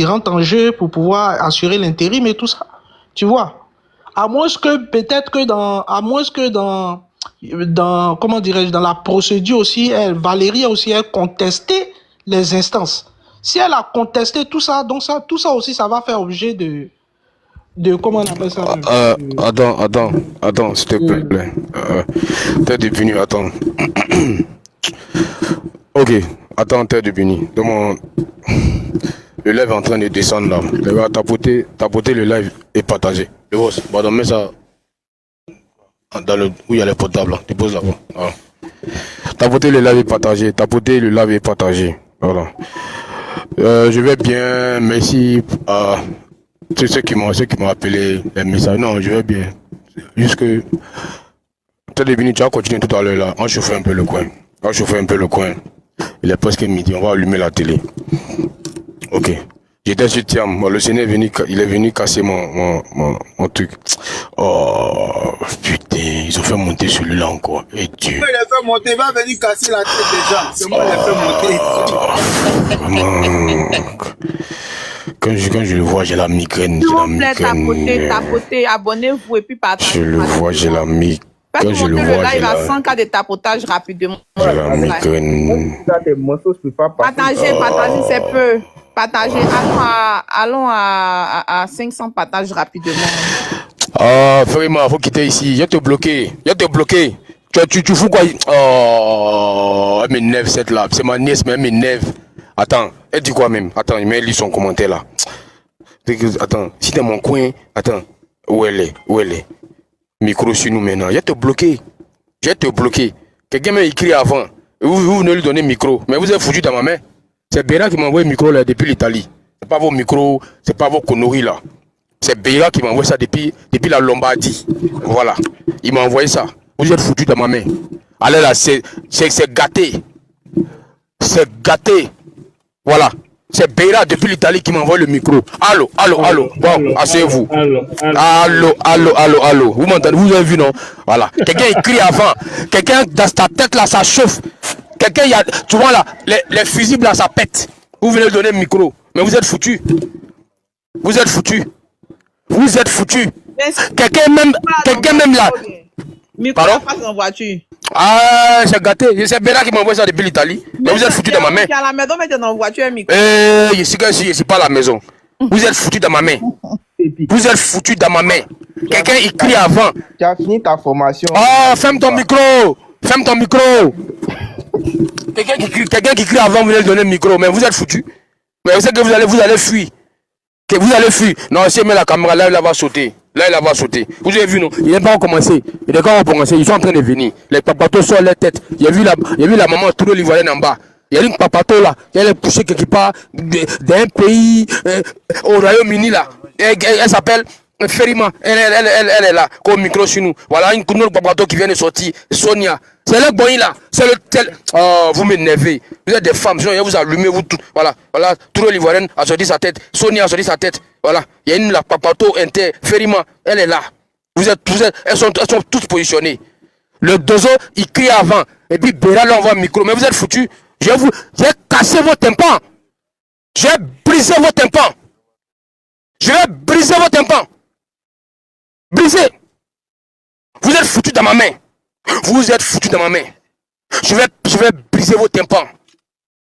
rentrent en jeu pour pouvoir assurer l'intérim et tout ça. Tu vois? À moins que peut-être que dans comment dirais-je, dans la procédure aussi, Valérie a aussi contesté les instances. Si elle a contesté tout ça, donc tout ça aussi, ça va faire objet de comment on appelle ça? Attends, s'il te plaît. T'es devenu, attends. Ok, attends, t'es devenu. Le live est en train de descendre là. Le gars, tapoter le live et partager. Le boss, pardon, mets ça dans où il y a les portables là. Tu poses là-bas. Voilà. Tapoter le live et partager. Tapoter le live et partager. Voilà. Je vais bien, merci à tous ceux qui m'ont appelé les messages. Non, je vais bien. Juste que tu es venu, tu as continué tout à l'heure là. On chauffait un peu le coin. Il est presque midi, on va allumer la télé. Ok. J'étais sur Tiam. Le Sénat il est venu casser mon truc. Oh putain, ils ont fait monter celui-là encore. Et Dieu. Il a fait monter, il va venir casser la tête des gens. C'est moi qui l'ai fait monter. Quand je le vois, j'ai la migraine. S'il vous plaît, tapotez, abonnez-vous et puis partagez. Je le vois, j'ai la migraine. Quand je le vois, j'ai la 100 cas de tapotage rapidement. J'ai la migraine. Partagez, c'est peu. Partagez. Allons à 500 partages rapidement. Ah, vraiment, faut quitter ici. Je vais te bloquer. Tu fous quoi? Oh, elle m'énerve cette là. C'est ma nièce, mais elle m'énerve. Attends, elle dit quoi même? Attends, il m'a lu son commentaire là. Attends, si t'es mon coin, attends, où elle est? Micro sur nous maintenant. Je vais te bloquer. Quelqu'un m'a écrit avant. Vous venez lui donner micro. Mais vous êtes foutu dans ma main. C'est Béra qui m'a envoyé le micro là depuis l'Italie. C'est pas vos micros, c'est pas vos conneries là. C'est Béra qui m'a envoyé ça depuis la Lombardie. Voilà. Il m'a envoyé ça. Vous êtes foutu dans ma main. Allez là, c'est gâté. C'est gâté. Voilà. C'est Béra depuis l'Italie qui m'envoie le micro. Allô. Bon, asseyez-vous. Allô. Vous m'entendez? Vous avez vu, non? Voilà. Quelqu'un écrit avant. Quelqu'un dans ta tête là, ça chauffe. Quelqu'un, tu vois là, les fusibles là, ça pète. Vous venez donner le micro. Mais vous êtes foutus. Quelqu'un même là. Micro passe en voiture. Ah, c'est gâté. C'est Béra qui m'envoie ça depuis l'Italie. Mais vous êtes foutus dans ma main. Tu es à la maison, mais tu es dans la voiture, un micro. Je suis pas à la maison. Vous êtes foutus dans ma main. Quelqu'un écrit avant. Tu as fini ta formation. Oh, ferme ton micro. Quelqu'un qui crie avant, vous allez donner le micro. Mais vous êtes foutus. Mais vous savez que vous allez fuir. Non, si elle met la caméra, là, il va sauter. Vous avez vu, non? Il n'est pas commencé. Ils sont en train de venir. Les papatos sur leur tête. Il y a vu la maman tourner l'ivoirienne en bas. Il y a une papato là. Elle est poussée quelque part d'un pays au Royaume-Uni là. Elle s'appelle Ferima. Elle est là. Comme micro sur nous. Voilà une autre papato qui vient de sortir. Sonia. C'est le bon là. C'est le tel. Oh, vous m'énervez. Vous êtes des femmes. Sinon, vous allumez vous tout. Voilà. Tourner l'ivoirienne a sorti sa tête. Sonia a sorti sa tête. Voilà. Il y a une la papato inter. Ferima. Elle est là. Elles sont toutes positionnées. Le dozo, il crie avant. Et puis Béra là, on voit le micro. Mais vous êtes foutus. J'ai cassé vos tympans. J'ai brisé vos tympans. Je vais briser vos tympans. Briser. Vous êtes foutus dans ma main. Je vais briser vos tympans.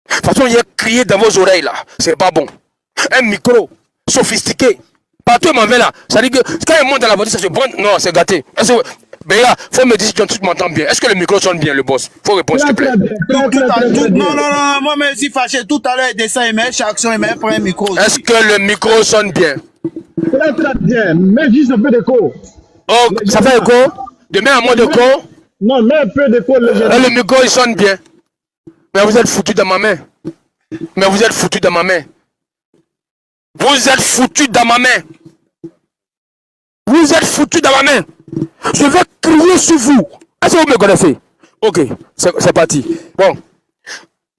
De toute façon, il y a crié dans vos oreilles là. C'est pas bon. Un micro sophistiqué. Partout il m'en va là. Ça dit que quand il monte dans la voiture, ça se prend. Non, c'est gâté. Mais là, faut me dire si tu m'entends bien. Est-ce que le micro sonne bien, le boss? Faut répondre, s'il te plaît. Non, moi, même si fâché, tout à l'heure, il descend, il met chaque action, il met un micro. Est-ce que le micro sonne bien? Très bien. Mets juste un peu d'écho. Oh, ça fait écho? De mettre un mot d'écho? Non, mets un peu d'écho. Le micro, il sonne bien. Mais vous êtes foutus dans ma main. Vous êtes foutus dans ma main. Je vais crier sur vous. Est-ce que vous me connaissez? Ok, c'est parti. Bon,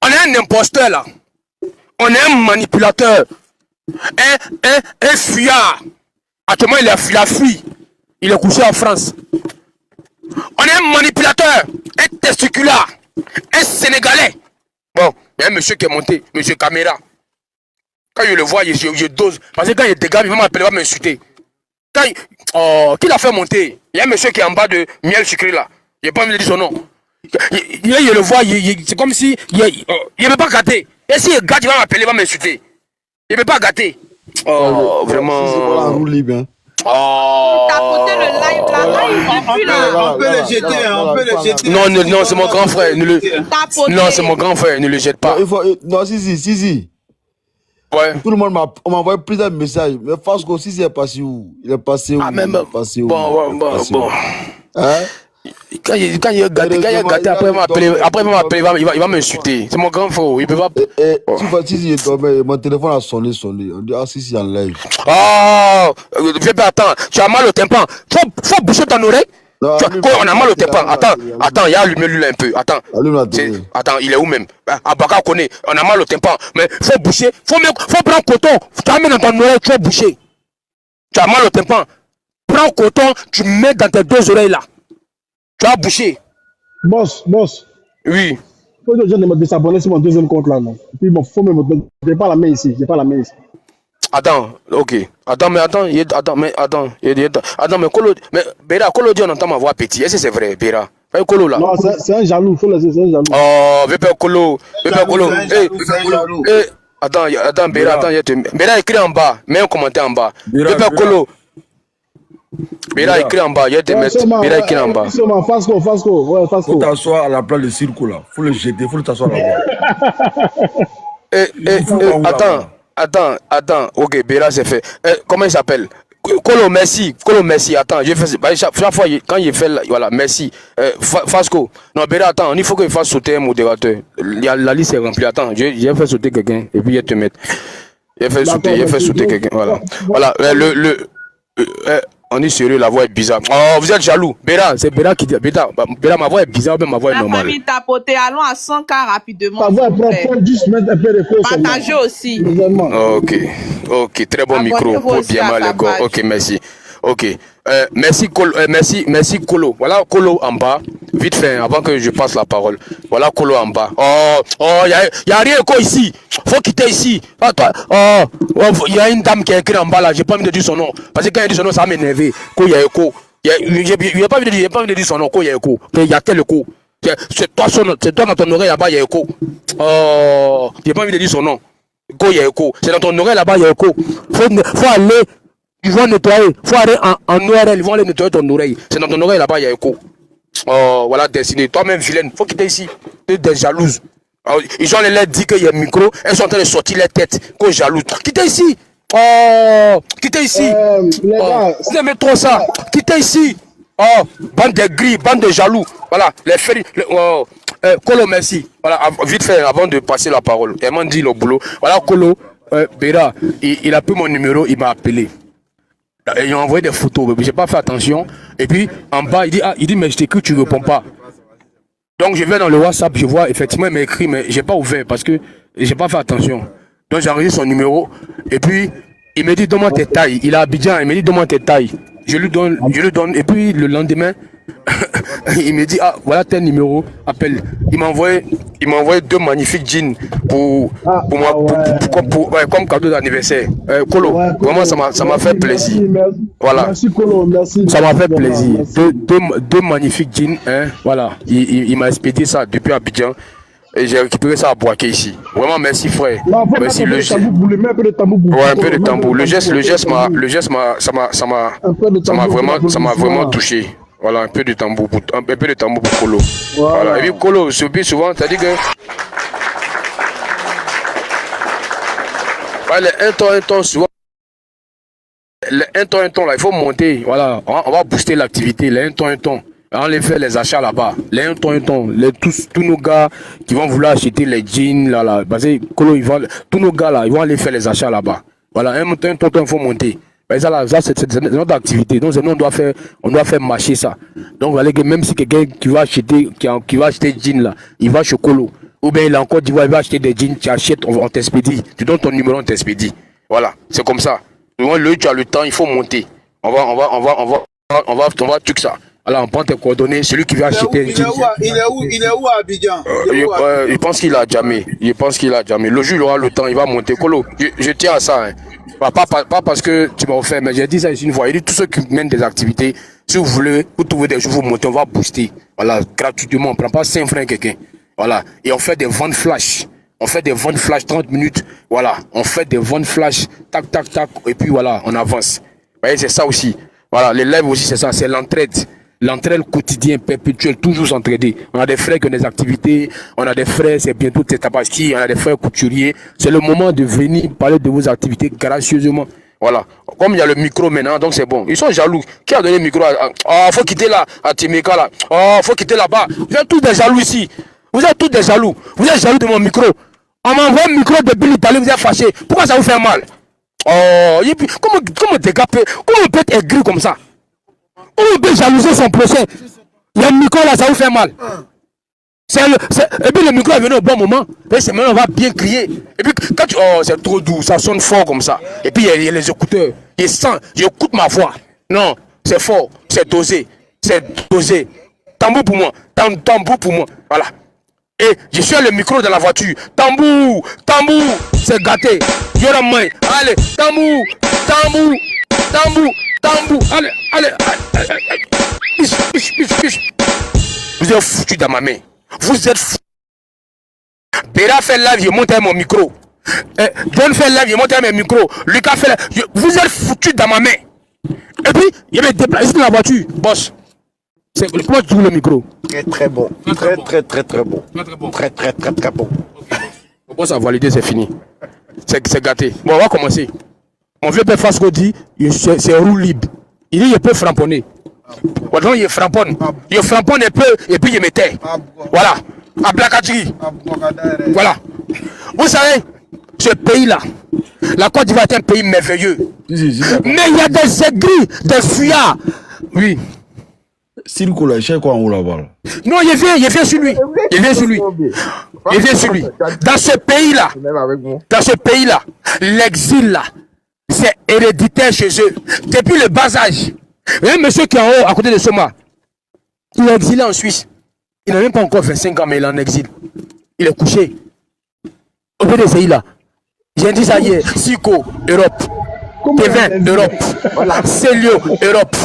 on est un imposteur là. On est un manipulateur. Un fuyard. Actuellement, il a fui. Il est couché en France. On est un manipulateur. Un testicular. Un Sénégalais. Bon, il y a un monsieur qui est monté. Monsieur Caméra. Quand je le vois, je dose. Parce que quand il dégage, il va m'appeler, il va m'insulter. Qui l'a fait monter? Il y a un monsieur qui est en bas de Miel Sucré là. Il n'a pas envie de dire son nom. Je le vois, c'est comme si il ne veut pas gâter. Et s'il gâte, il va m'appeler, il va m'insulter. Il ne veut pas gâter. Oh, vraiment. Oh. Tapoter le live là. On peut le jeter, on peut le jeter. Non, c'est mon grand frère. Non, c'est mon grand frère, ne le jette pas. Non, si. Ouais. Tout le monde m'a envoyé plusieurs messages. Mais Fasco, si est passé où? Il est passé où? Ah, même. Bon. Hein? Quand il est gâté, après il va m'insulter. C'est mon grand frère, il peut pas. Si est tombé, mon téléphone a sonné. On dit, ah, si, en live. Oh, attends, tu as mal au tympan. Faut boucher ton oreille. Non, on a mal au tympan. Attends, il y a allumé lui là un peu. Attends, il est où même? Abaka connaît, on a mal au tympan. Mais faut boucher, faut prendre coton. Tu as mis dans ton oreille, tu vas boucher. Tu as mal au tympan. Prends coton, tu mets dans tes deux oreilles là. Tu as bouché. Boss. Oui. Faut que je me désabonner sur mon deuxième compte là, non. Puis bon, faut me. J'ai pas la main ici. Attends, ok. Attends, mais Kolo, Béra, Kolo dit on entend ma voix petit. Est-ce que c'est vrai, Béra? Kolo là. Non, c'est un jaloux, faut laisser, c'est un jaloux. Oh, Kolo. Attends, Béra, Béra écrit en bas, mets un commentaire en bas. Kolo. Béra écrit en bas, il y a des mètres. Béra écrit en bas. Fasco. Faut t'asseoir à la place de Circo là. Faut le jeter, faut t'asseoir là-bas. Attends. Ok, Béra c'est fait. Comment il s'appelle? Kolo, merci. Attends, je fais chaque fois quand il fait voilà, merci. Fasco. Non, Béra, attends, il faut qu'il fasse sauter un modérateur. La liste est remplie. Attends, j'ai fait sauter quelqu'un et puis il te mettre. Il fait sauter quelqu'un. Voilà. On est sérieux, la voix est bizarre. Oh, vous êtes jaloux. Béra, c'est Béra qui dit. Béra, ma voix est bizarre, mais ma voix est normale. La famille tapoter, allons à 100K rapidement. Ta voix prend juste mettre un peu de cause. Partagez aussi. Ok, très bon micro pour bien mal les corps. Ok, merci. Ok. Merci Kolo. Voilà Kolo en bas. Vite fait, avant que je passe la parole. Voilà Kolo en bas. Y a rien quoi ici. Faut quitter ici. Y a une dame qui a écrit en bas là. J'ai pas envie de dire son nom. Parce que quand il dit son nom, ça va m'énerver. Ko y a écho. J'ai pas envie de dire son nom. Ko y a écho. Il y a tel écho. C'est toi dans ton oreille là-bas, il y a écho. J'ai pas envie de dire son nom. Ko y a écho. C'est dans ton oreille là-bas, il y a écho. Faut aller. Ils vont nettoyer. Il faut aller en URL. Ils vont aller nettoyer ton oreille. C'est dans ton oreille là-bas, il y a écho. Voilà, dessiné. Toi-même, vilaine. Faut quitter ici. Tu es des jalouses. Ils ont l'air dit qu'il y a un micro. Elles sont en train de sortir les têtes. Qu'on jalouse. Quittez ici. Quittez ici. Vous aimez trop ça. Quittez ici. Bande de gris, bande de jaloux. Voilà. Les ferries. Kolo, merci. Voilà, vite fait, avant de passer la parole. Elle m'a dit le boulot. Voilà, Kolo. Béra, il a pris mon numéro, il m'a appelé. Ils ont envoyé des photos, mais j'ai pas fait attention. Et puis en bas, il dit mais je t'écris, tu réponds pas. Donc je vais dans le WhatsApp, je vois effectivement il m'a écrit, mais j'ai pas ouvert parce que j'ai pas fait attention. Donc j'ai enregistré son numéro et puis il me dit donne-moi tes tailles. Il est à Abidjan, il me dit donne-moi tes tailles. Je lui donne, et puis le lendemain, il me dit voilà tel numéro, appelle. Il m'a envoyé 2 magnifiques jeans pour moi comme cadeau d'anniversaire. Kolo, vraiment ça m'a fait plaisir. Voilà. Merci Kolo, merci. Ça m'a fait plaisir. Deux magnifiques jeans, hein. Voilà. Il m'a expédié ça depuis Abidjan. Et j'ai récupéré ça à Boaké ici. Vraiment merci frère. Merci un peu de tambour. Le geste m'a vraiment touché. Voilà, un peu de tambour pour Kolo. Voilà. Et puis Kolo, souvent, c'est-à-dire que les 1 ton, souvent. Les 1 ton là, il faut monter. Voilà, on va booster l'activité. Les 1 ton. On les fait les achats là-bas. Les 1 ton. Tous nos gars qui vont vouloir acheter les jeans là. Parce que Kolo, tous nos gars là, ils vont aller faire les achats là-bas. Voilà, 1 ton, il faut monter. Ben ça c'est notre activité. Donc nous on doit faire marcher ça. Donc vous allez que même si quelqu'un qui va acheter jean là, il va chez Colo. Ou bien il a encore dit il va acheter des jeans, tu achètes, on t'expédie. Tu donnes ton numéro, on t'expédie. Voilà, c'est comme ça. Tu as le temps, il faut monter. On va tout ça. Alors on prend tes coordonnées, celui qui veut acheter un jean. Il est où à Abidjan? Je pense qu'il a jamais. Le jour il aura le temps, il va monter. Colo, je tiens à ça. Hein. Pas parce que tu m'as offert, mais j'ai dit ça ici une fois. Il dit tous ceux qui mènent des activités, si vous voulez, vous trouvez des jours, vous montez, on va booster. Voilà, gratuitement, on ne prend pas 5 francs quelqu'un. Voilà, et on fait des ventes flash. 30 minutes. Voilà, on fait des ventes flash, tac, tac, tac, et puis voilà, on avance. Vous voyez, c'est ça aussi. Voilà, les lives aussi, c'est ça, c'est l'entraide. L'entraide quotidienne, perpétuelle, toujours s'entraider. On a des frères qui ont des activités, on a des frères, c'est bientôt Tabaski, on a des frères couturiers. C'est le moment de venir parler de vos activités gracieusement. Voilà. Comme il y a le micro maintenant, donc c'est bon. Ils sont jaloux. Qui a donné le micro faut quitter là, à Timeka là. Faut quitter là-bas. Vous êtes tous des jaloux ici. Vous êtes tous des jaloux. Vous êtes jaloux de mon micro. On m'envoie un micro depuis l'Italie, vous êtes fâchés. Pourquoi ça vous fait mal? Comment décaper? Comment on peut être aigri comme ça? Comment on peut jalouser son prochain? Il y a un micro là, ça vous fait mal. Et puis le micro est venu au bon moment. Et c'est maintenant on va bien crier. Et puis quand c'est trop doux, ça sonne fort comme ça. Et puis il y a les écouteurs. J'écoute ma voix. Non, c'est fort, c'est dosé. Tambour pour moi. Tambour pour moi. Voilà. Et je suis le micro dans la voiture. Tambour, c'est gâté. Yora main. Allez, tambour. Allez. Piche. Vous êtes foutu dans ma main. Vous êtes foutu. Béra fait live, je monte à mon micro. John fait live, je monte à mon micro. Lucas fait live. Vous êtes foutu dans ma main. Et puis, il me déplace dans la voiture. Boss. C'est comment tu trouves le micro? Très bon. Très bon. Très bon. Bon, ça a validé, c'est fini. C'est gâté. Bon, on va commencer. Mon vieux père Fasco dit, c'est roue libre. Il dit, il peut framponner. Voilà, il framponne. Il framponne un peu, et puis il mettait. Voilà. À Blakadjiri. Voilà. Vous savez, ce pays-là, la Côte d'Ivoire est un pays merveilleux. Mais il y a des aigris, des fuyards. Oui. Silko là, je sais quoi en haut là-bas. Non, il vient sur lui. Dans ce pays-là, l'exil là, c'est héréditaire chez eux. Depuis le bas âge. Un monsieur qui est en haut, à côté de Soma, il est exilé en Suisse. Il n'a même pas encore 25 ans, mais il est en exil. Il est couché. Au PDCI là. J'ai dit ça hier. Siko, Europe. Kevin, Europe. Célio, Europe.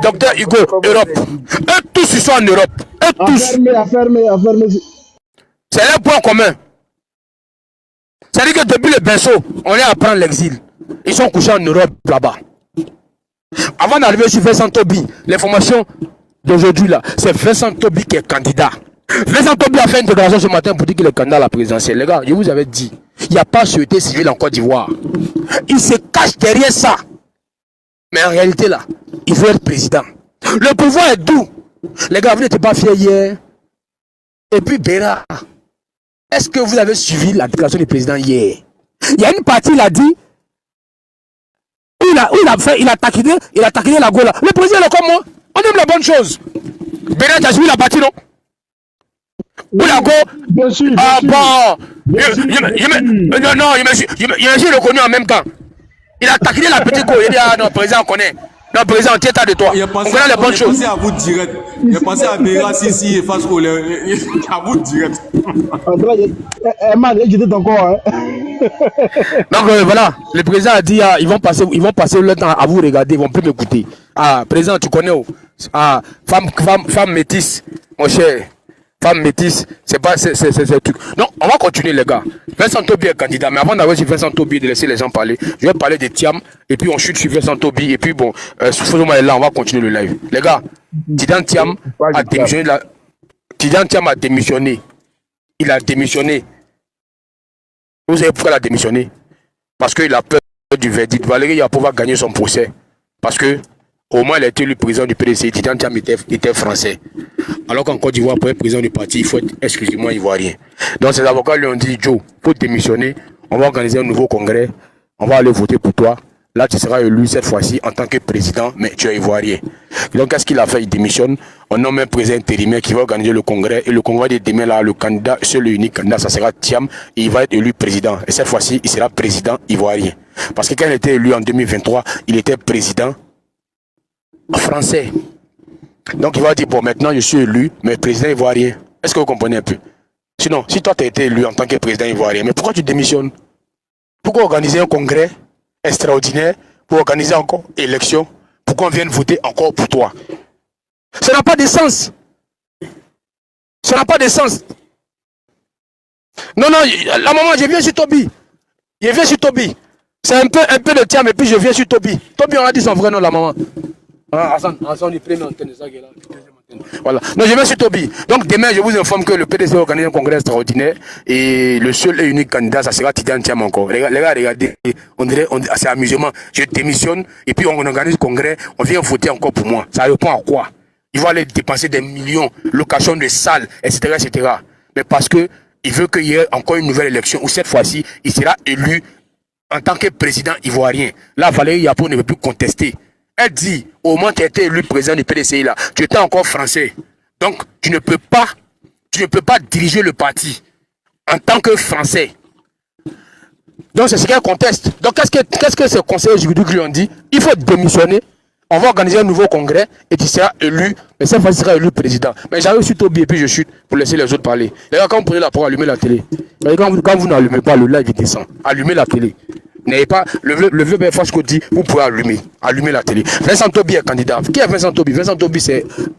Docteur Hugo, Europe. Eux tous, ils sont en Europe. Eux tous. C'est un point commun. C'est-à-dire que depuis le berceau, on est à prendre l'exil. Ils sont couchés en Europe là-bas. Avant d'arriver sur Vincent Tobi, l'information d'aujourd'hui là, c'est Vincent Tobi qui est candidat. Vincent Tobi a fait une déclaration ce matin pour dire qu'il est candidat à la présidentielle. Les gars, je vous avais dit, il n'y a pas société civile en Côte d'Ivoire. Il se cache derrière ça. Mais en réalité là, il veut être président. Le pouvoir est doux. Les gars, vous n'étiez pas fiers hier. Et puis Béra, est-ce que vous avez suivi la déclaration du président hier? Il y a une partie, il a dit, il a taquiné la Gola. Le président est comme moi. On aime la bonne chose. Béra, tu as suivi la partie, non? Ou la Go? Bien sûr. Ah bon. Non, il m'a reconnu en même temps. Il a taquiné la petite Go. Il a dit, ah non, président, on connaît. Non, président, on tient de toi. On connaît les bonnes choses. Il a pensé à vous direct. Il a pensé à Béra, Sissi et Fasco. À vous direct. J'étais encore. Donc voilà, le président a dit ils vont passer le temps à vous regarder, ils vont plus m'écouter. Ah, président, tu connais où? Ah, femme métisse, mon cher. Femme métisse, c'est pas c'est truc. Non, on va continuer les gars. Vincent Tobi est candidat, mais avant d'avoir sur Vincent Tobi de laisser les gens parler, je vais parler de Thiam et puis on chute sur Vincent Tobi et puis bon, faisons-moi là, on va continuer le live. Les gars, Tidiane Thiam a démissionné là. Tidiane Thiam a démissionné. Il a démissionné. Vous savez pourquoi il a démissionné? Parce qu'il a peur du verdict. Valérie Yapo va gagner son procès. Parce que au moins il a été le président du PDC. Tidiane Thiam était français. Alors qu'en Côte d'Ivoire, pour être président du parti, il faut être exclusivement ivoirien. Donc ses avocats lui ont dit, Joe, il faut démissionner. On va organiser un nouveau congrès. on va aller voter pour toi. Là, tu seras élu cette fois-ci en tant que président, mais tu es ivoirien. Et donc, qu'est-ce qu'il a fait? Il démissionne. On nomme un président intérimaire qui va organiser le congrès. Et le congrès de demain, là, le candidat, seul et unique candidat, ça sera Thiam. Et il va être élu président. Et cette fois-ci, il sera président ivoirien. Parce que quand il était élu en 2023, il était président français. Donc, il va dire, bon, maintenant, je suis élu, mais président ivoirien. Est-ce que vous comprenez un peu? Sinon, si toi, tu as été élu en tant que président ivoirien, mais pourquoi tu démissionnes? Pourquoi organiser un congrès extraordinaire pour organiser encore élection, pour qu'on vienne voter encore pour toi? Ça n'a pas de sens. Ça n'a pas de sens. Non, non, la maman, je viens sur Toby. Je viens sur Toby. C'est un peu de Thiam et puis je viens sur Toby. Toby, on a dit son vrai nom, la maman. Ah, Hassan, il prend l'antenne, ça qui est là. Voilà. Non, je viens sur Toby. Donc demain, je vous informe que le PDC organise un congrès extraordinaire et le seul et unique candidat, ça sera Tidiane Thiam encore. Les gars, regardez, on dirait, c'est amusement. Je démissionne et puis on organise le congrès, on vient voter encore pour moi. Ça répond à quoi? Il va aller dépenser des millions, location de salles, etc., etc. Mais parce que il veut qu'il y ait encore une nouvelle élection où cette fois-ci, il sera élu en tant que président ivoirien. Là, Valérie Yapo ne veut plus contester. Elle dit, au moment où tu as été élu président du PDCI, là, tu étais encore français. Donc, tu ne peux pas diriger le parti en tant que français. Donc, c'est ce qu'elle conteste. Donc, qu'est-ce que ces conseillers juridiques lui ont dit? Il faut démissionner. On va organiser un nouveau congrès et tu seras élu. Mais cette fois, tu seras élu président. Mais j'arrive sur Toby et puis je chute pour laisser les autres parler. Les gars, quand vous prenez la parole, allumez la télé. Quand vous n'allumez pas, le live il descend. Allumez la télé. N'ayez pas, le vieux Ben Fasco dit, vous pouvez allumer la télé. Vincent Toby est candidat. Qui est Vincent Toby? Vincent Toby,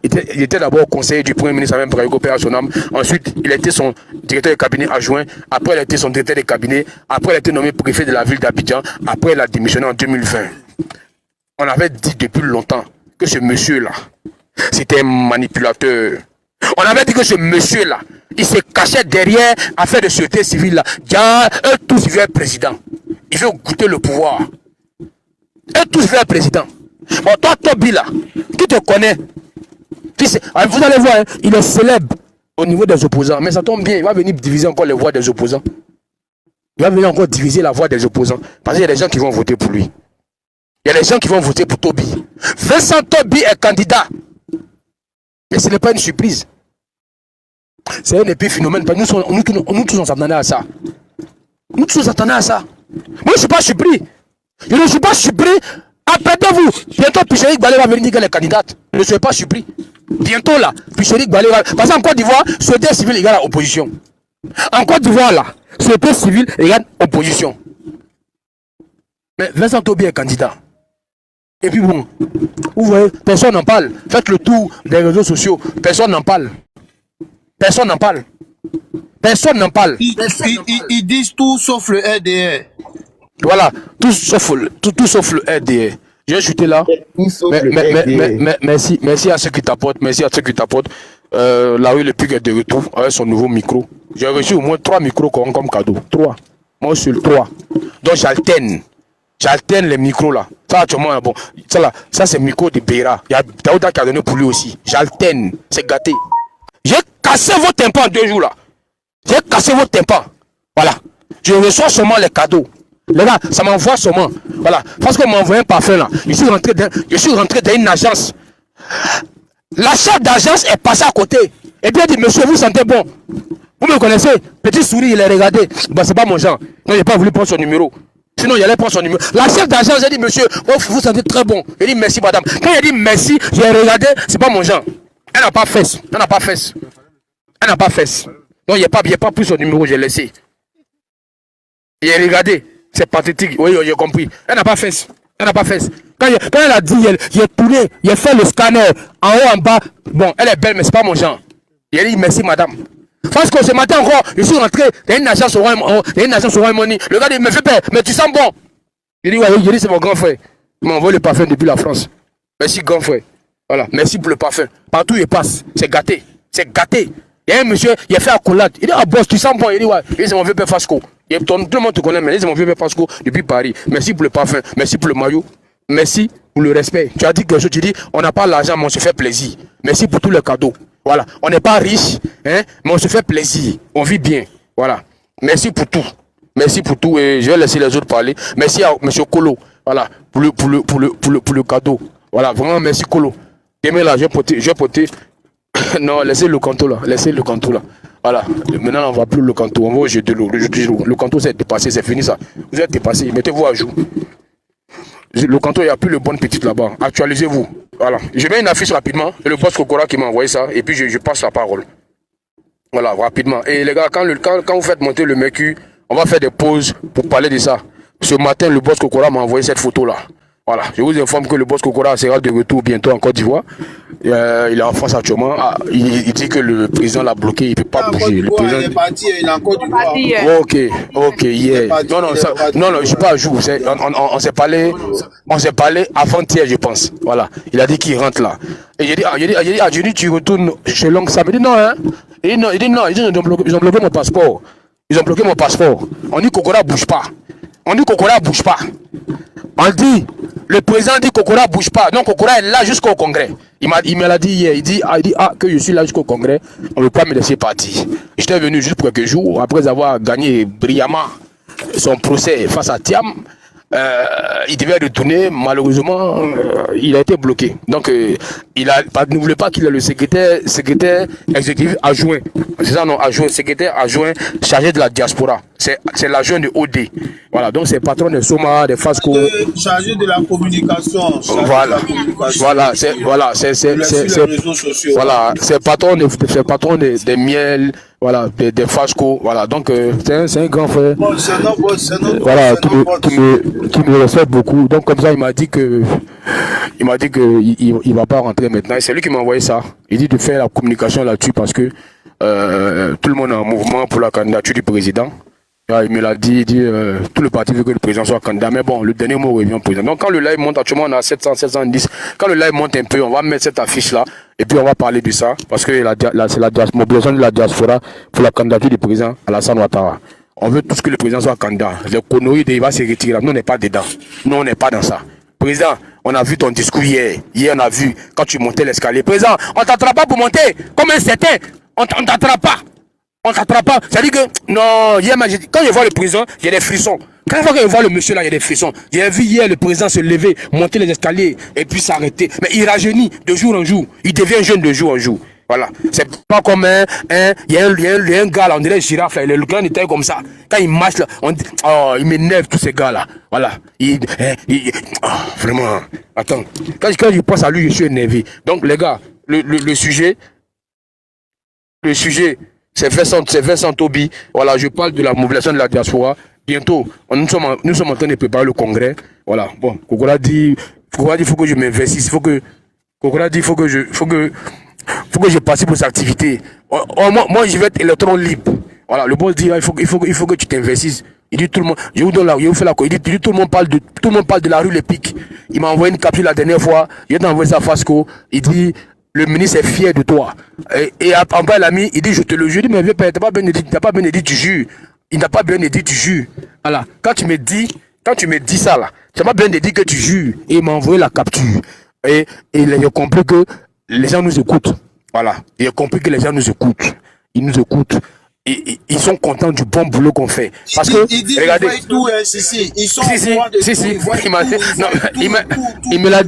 il était d'abord conseiller du Premier ministre, même pour Père Sonam. Ensuite, il a été son directeur de cabinet adjoint. Après, il a été son directeur de cabinet. Après, il a été nommé préfet de la ville d'Abidjan. Après, il a démissionné en 2020. On avait dit depuis longtemps que ce monsieur-là, c'était un manipulateur. On avait dit que ce monsieur-là, il se cachait derrière affaire de sûreté civile là. Eux tous ils veulent être président. Il veut goûter le pouvoir. Eux tous veulent être président. Bon, toi, Toby là, qui te connaît? Vous allez voir, hein, il est célèbre au niveau des opposants. Mais ça tombe bien, il va venir diviser encore les voix des opposants. Il va venir encore diviser la voix des opposants. Parce qu'il y a des gens qui vont voter pour lui. Il y a des gens qui vont voter pour Toby. Vincent Toby est candidat. Mais ce n'est pas une surprise. C'est un épiphénomène. Nous tous on s'attendait à ça. Nous tous on s'attendait à ça. Moi je ne suis pas surpris. Je ne suis pas surpris. Appelez-vous. Bientôt Picherik Balé va venir dire qu'elle est candidate. Je ne suis pas surpris. Bientôt là, Picherik Balé va... Parce qu'en Côte d'Ivoire, société civile égale à opposition. En Côte d'Ivoire là, société civile égale opposition. Mais Vincent Toby est candidat. Et puis bon, vous voyez, personne n'en parle. Faites le tour des réseaux sociaux, personne n'en parle. Personne n'en parle. Personne n'en parle. Ils disent tout sauf le RDR. Voilà, tout sauf le RDR. J'ai chuté là. Mais merci à ceux qui t'apportent. Merci à ceux qui t'apportent. La rue Le Pic est de retour avec son nouveau micro. J'ai reçu au moins 3 micros comme cadeau. 3. Moi sur 3. Donc j'alterne. J'alterne les micros là. Ça, actuellement, bon. Ça c'est le micro de Beira. Il y a Daouda qui a donné pour lui aussi. J'alterne. C'est gâté. J'ai cassé vos tympans en 2 jours là. J'ai cassé vos tympans. Voilà. Je reçois seulement les cadeaux. Les gars, ça m'envoie seulement. Voilà. Parce qu'on m'a envoyé un parfum là. Je suis rentré dans une agence. La chef d'agence est passée à côté. Et puis elle dit, monsieur, vous sentez bon. Vous me connaissez? Petit souris, il est regardé. Bah, c'est pas mon genre. Non, j'ai pas voulu prendre son numéro. Sinon, il allait prendre son numéro. La chef d'agence, elle dit, monsieur, vous sentez très bon. Il dit, merci, madame. Quand elle dit merci, j'ai regardé, c'est pas mon genre. Elle n'a pas fesse. Elle n'a pas fesse. Elle n'a pas fesse. Donc, il n'y a pas pris son numéro, j'ai laissé. Il a regardé. C'est pathétique. Oui, j'ai compris. Elle n'a pas fesse. Elle n'a pas fesse. Quand elle a dit, j'ai tourné, j'ai fait le scanner en haut, en bas. Bon, elle est belle, mais c'est pas mon genre. Il a dit, merci, madame. Parce que ce matin encore, je suis rentré dans une agence au Royaume-Uni. Le gars dit, me fait peur, mais tu sens bon. Il dit, ouais, il dit, c'est mon grand frère. Il m'a envoyé le parfum depuis la France. Merci, grand frère. Voilà, merci pour le parfum. Partout il passe, c'est gâté. C'est gâté. Il y a un monsieur, il a fait accolade. Il dit, ah boss, tu sens bon. Il dit, ouais, il dit, c'est mon vieux père Fasco. Tout le monde te connaît, mais il dit, c'est mon vieux père Fasco depuis Paris. Merci pour le parfum, merci pour le maillot. Merci pour le respect. Tu as dit quelque chose, tu dis, on n'a pas l'argent, mais on se fait plaisir. Merci pour tous les cadeaux. Voilà, on n'est pas riche, hein, mais on se fait plaisir. On vit bien. Voilà. Merci pour tout. Merci pour tout et je vais laisser les autres parler. Merci à M. Kolo, voilà, pour le cadeau. Voilà, vraiment merci Kolo. Demain là, je vais porter. Non, laissez le canto là, Voilà, maintenant on ne va plus le canto, on va au jeu de l'eau. Le canto c'est dépassé, c'est fini ça. Vous êtes dépassé, mettez-vous à jour. Le canton, il n'y a plus le bon petit là-bas. Actualisez-vous. Voilà. Je mets une affiche rapidement. C'est le boss Kokora qui m'a envoyé ça. Et puis je passe la parole. Voilà, rapidement. Et les gars, quand vous faites monter le MECU, on va faire des pauses pour parler de ça. Ce matin, le boss Kokora m'a envoyé cette photo-là. Voilà. Je vous informe que le boss Kokora sera de retour bientôt en Côte d'Ivoire. Il est en France actuellement. Il dit que le président l'a bloqué, il ne peut pas bouger. Le président... Il est parti, il est en Côte d'Ivoire. Ok, yeah. Non, je ne suis pas à jour. On s'est parlé avant-hier, je pense. Voilà. Il a dit qu'il rentre là. Et j'ai dit, tu retournes chez l'oncle Sam. Il dit non, hein. Il dit non, ils ont bloqué mon passeport. On dit Kokora bouge pas. On dit, le président dit Kokora bouge pas. Donc Kokora est là jusqu'au congrès. Il me l'a dit hier. Il dit que je suis là jusqu'au congrès. On ne veut pas me laisser partir. J'étais venu juste pour quelques jours après avoir gagné brillamment son procès face à Thiam. Il devait retourner, malheureusement, il a été bloqué. Donc, ne voulait pas qu'il ait le secrétaire exécutif adjoint. C'est ça, non, secrétaire adjoint chargé de la diaspora. C'est l'adjoint de OD. Voilà, donc c'est patron des Soma, des Fasco. Chargé de la communication. C'est patron des miels. Voilà, des Fasco, voilà, donc c'est un grand frère. Voilà, qui me respecte beaucoup. Donc comme ça, il m'a dit que il va pas rentrer maintenant. Et c'est lui qui m'a envoyé ça. Il dit de faire la communication là-dessus parce que tout le monde est en mouvement pour la candidature du président. Il me l'a dit, tout le parti veut que le président soit candidat, mais bon, le dernier mot revient au président. Donc quand le live monte, actuellement on a 700, 710, quand le live monte un peu, on va mettre cette affiche là, et puis on va parler de ça, parce que c'est la mobilisation de la diaspora pour la candidature du président Alassane Ouattara. On veut tous que le président soit candidat. Le connerie, il va se retirer. Nous, on n'est pas dedans. Nous, on n'est pas dans ça. Président, on a vu ton discours hier. Hier, on a vu quand tu montais l'escalier. Président, on ne t'attrape pas pour monter comme un certain. On ne t'attrape pas. On ne t'attrape pas. C'est-à-dire que, non, hier, quand je vois le président, j'ai des frissons. Quand je vois le monsieur là, il y a des frissons. J'ai vu hier le président se lever, monter les escaliers et puis s'arrêter. Mais il rajeunit de jour en jour. Il devient jeune de jour en jour. Voilà. C'est pas comme il y a un gars là, on dirait girafe là, le grand était comme ça. Quand il marche là, on dit, oh, il m'énerve tous ces gars là. Voilà. Vraiment. Attends. Quand je pense à lui, je suis énervé. Donc les gars, le sujet, c'est Vincent Tobi. Voilà, je parle de la mobilisation de la diaspora. Bientôt, nous sommes en train de préparer le congrès. Voilà. Bon, Kokora dit, il faut que je m'investisse. Kokora dit, il faut que je participe aux activités. Moi, je vais être électron libre. Voilà, le boss dit, il faut que tu t'investisses. Il dit tout le monde, je vous fais la il dit tout le monde parle de la rue Les Pics. Il m'a envoyé une capsule la dernière fois. Il a envoyé ça à Fasco. Il dit, le ministre est fier de toi. Et en bas, l'ami, il dit, je te le jure. Il dit, mais vieux père, t'as pas bien dit, tu jures. Il n'a pas bien dit, tu jures. Voilà. Quand tu me dis ça là, tu n'as pas bien dit que tu jures. Et il m'a envoyé la capture. Et il a compris que les gens nous écoutent. Voilà. Il a compris que les gens nous écoutent. Ils nous écoutent. Et ils sont contents du bon boulot qu'on fait. Parce que, regardez. Il me l'a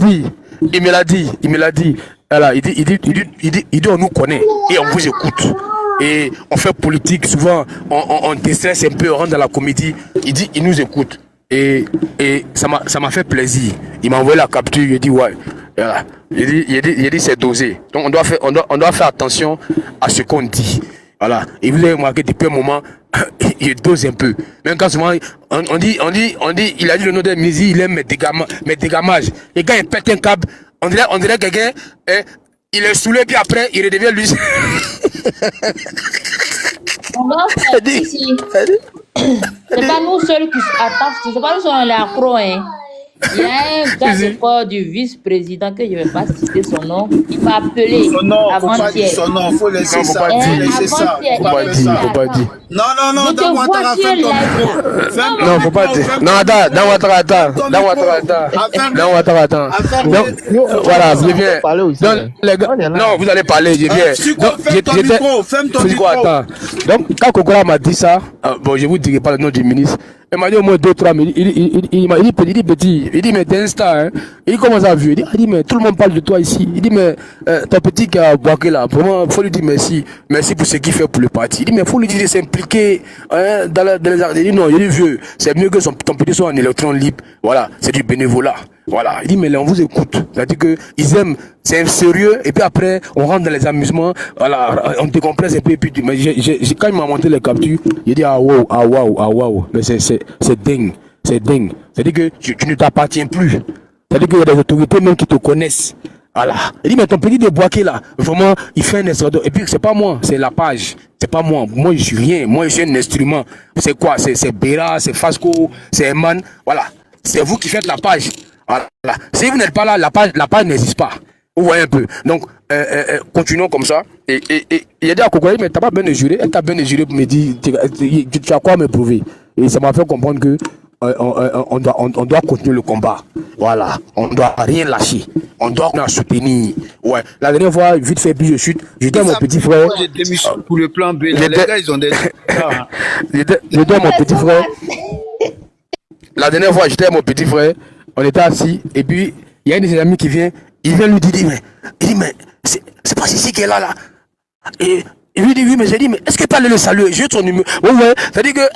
dit. Voilà, il dit, on nous connaît. Et on vous écoute. Et on fait politique. Souvent, on déstresse un peu, on rentre dans la comédie. Il dit, il nous écoute. Et ça m'a fait plaisir. Il m'a envoyé la capture. Il dit, ouais. Voilà. Il dit c'est dosé. Donc on doit faire attention à ce qu'on dit. Voilà. Et vous avez remarqué depuis un moment, il dose un peu. Même quand souvent on dit, il a dit le nom de Mizi, il aime mes dégamages. Et quand il pète un câble, on dirait quelqu'un, il est saoulé puis après il redevient lui. On va faire ici. C'est pas nous seuls qui attendent, c'est pas nous seuls les accros, hein. Il y a un gars de corps du vice-président que je ne vais pas citer son nom. Il m'a appelé avant-hier. Son nom, faut laisser ça. Faut pas dire. Non, dans Ouattara, ferme ton micro. Non, faut pas dire. Non, attends, dans Ouattara. Voilà, je viens. Non, vous allez parler, je viens. Ferme ton micro. Attends. Donc, quand Kokola m'a dit ça, bon, je vous dirai pas le nom du ministre. Il m'a dit au moins 2-3 minutes. Il dit petit. Il dit, mais t'es un star, hein. Il commence à vieux. Il dit, mais tout le monde parle de toi ici. Il dit, mais ton petit qui a boqué là, vraiment, faut lui dire merci. Merci pour ce qu'il fait pour le parti. Il dit, mais faut lui dire de s'impliquer dans les arts. Il dit, non, il est vieux. C'est mieux que ton petit soit en électron libre. Voilà, c'est du bénévolat. Voilà, il dit, mais là, on vous écoute. C'est-à-dire qu'ils aiment, c'est sérieux, et puis après, on rentre dans les amusements, voilà, on décompresse un peu, et puis, mais quand il m'a monté les captures, il dit, ah wow, mais c'est dingue. C'est-à-dire que tu ne t'appartiens plus. C'est-à-dire qu'il y a des autorités même qui te connaissent. Voilà. Il dit, mais ton petit déboîté là, vraiment, il fait un instrument. Et puis, c'est pas moi, c'est la page. C'est pas moi. Moi, je suis rien. Moi, je suis un instrument. C'est quoi? C'est Béra, c'est Fasco, c'est Eman. Voilà. C'est vous qui faites la page. Voilà. Si vous n'êtes pas là, la page n'existe pas. Vous voyez un peu. Donc, continuons comme ça. Et il a dit à Kokola, mais t'as pas bien juré. Elle t'a bien juré pour me dire, tu as quoi me prouver? Et ça m'a fait comprendre que on doit continuer le combat. Voilà. On ne doit rien lâcher. On doit soutenir. Ouais. La dernière fois, vite fait, puis je chute. J'étais à mon petit frère. J'ai démissionné pour le plan B. Les gars, ils ont des... J'étais à mon petit frère. La dernière fois, j'étais à mon petit frère. On était assis. Et puis, il y a un de ses amis qui vient. Il vient lui dire, mais c'est pas Sissi qui est là. Et il lui dit, oui, mais j'ai dit, mais est-ce que tu as le saluer? J'ai ton numéro. Ouais. C'est-à-dire que.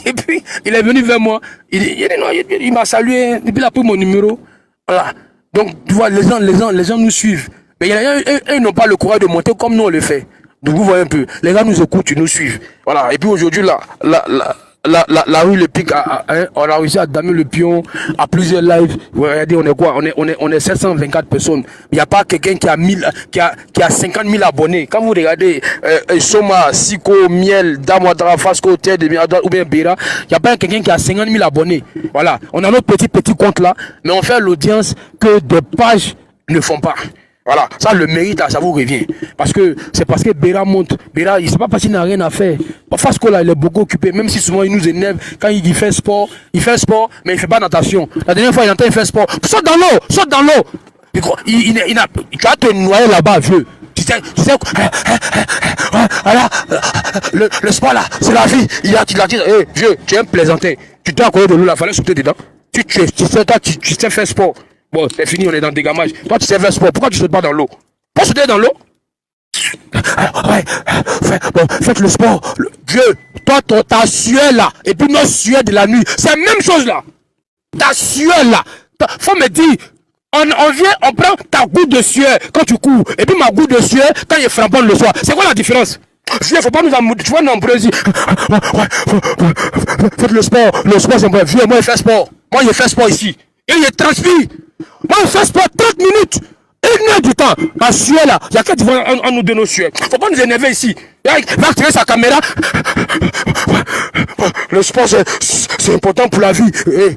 Et puis, il est venu vers moi. Il m'a salué. Et puis, il a pris mon numéro. Voilà. Donc, tu vois, les gens nous suivent. Mais ils n'ont pas le courage de monter comme nous, on le fait. Donc, vous voyez un peu. Les gens nous écoutent, ils nous suivent. Voilà. Et puis, aujourd'hui, la rue Le Pic, on a réussi à damer le pion à plusieurs lives. Regardez, on est quoi? On est 724 personnes. Il n'y a pas quelqu'un qui a 50 000 abonnés. Quand vous regardez Soma, Siko, Miel, Damouadra, Fasco, Ted, ou bien Béra, il n'y a pas quelqu'un qui a 50 000 abonnés. Voilà. On a notre petit compte là, mais on fait l'audience que des pages ne font pas. Voilà, ça le mérite, ça vous revient. Parce que c'est parce que Béra monte. Béra, il sait pas parce qu'il n'a rien à faire. Fasco là, il est beaucoup occupé, même si souvent il nous énerve quand il fait sport, mais il fait pas natation. La dernière fois, il entend il fait sport. Saute dans l'eau. Tu vas te noyer là-bas, vieux. Tu sais, voilà, le sport là, c'est la vie. Il a dit, vieux, tu es un plaisantin. Tu dois accorder de l'eau là, il fallait sauter dedans. Tu sais faire sport. Bon, c'est fini, on est dans le dégamage. Toi, tu sais faire sport. Pourquoi tu ne sautes pas dans l'eau? Pourquoi sauter dans l'eau? Ouais, faites le sport. Dieu, toi, ta sueur là, et puis notre sueur de la nuit, c'est la même chose là. Ta sueur là. Faut me dire, on vient, on prend ta goutte de sueur quand tu cours, et puis ma goutte de sueur quand il framponne le soir. C'est quoi la différence? Vieux, faut pas nous embrouiller. Tu vois, nous embrouiller. Faites le sport. Le sport, c'est bon. Vieux, moi, je fais sport. Moi, je fais sport ici. Et il transpire. Moi, je fais sport 30 minutes. 1 heure du temps. Ma sueur là, il y a qu'à dire en nous de nos sueurs. Faut pas nous énerver ici. Va activer sa caméra. Le sport, c'est important pour la vie.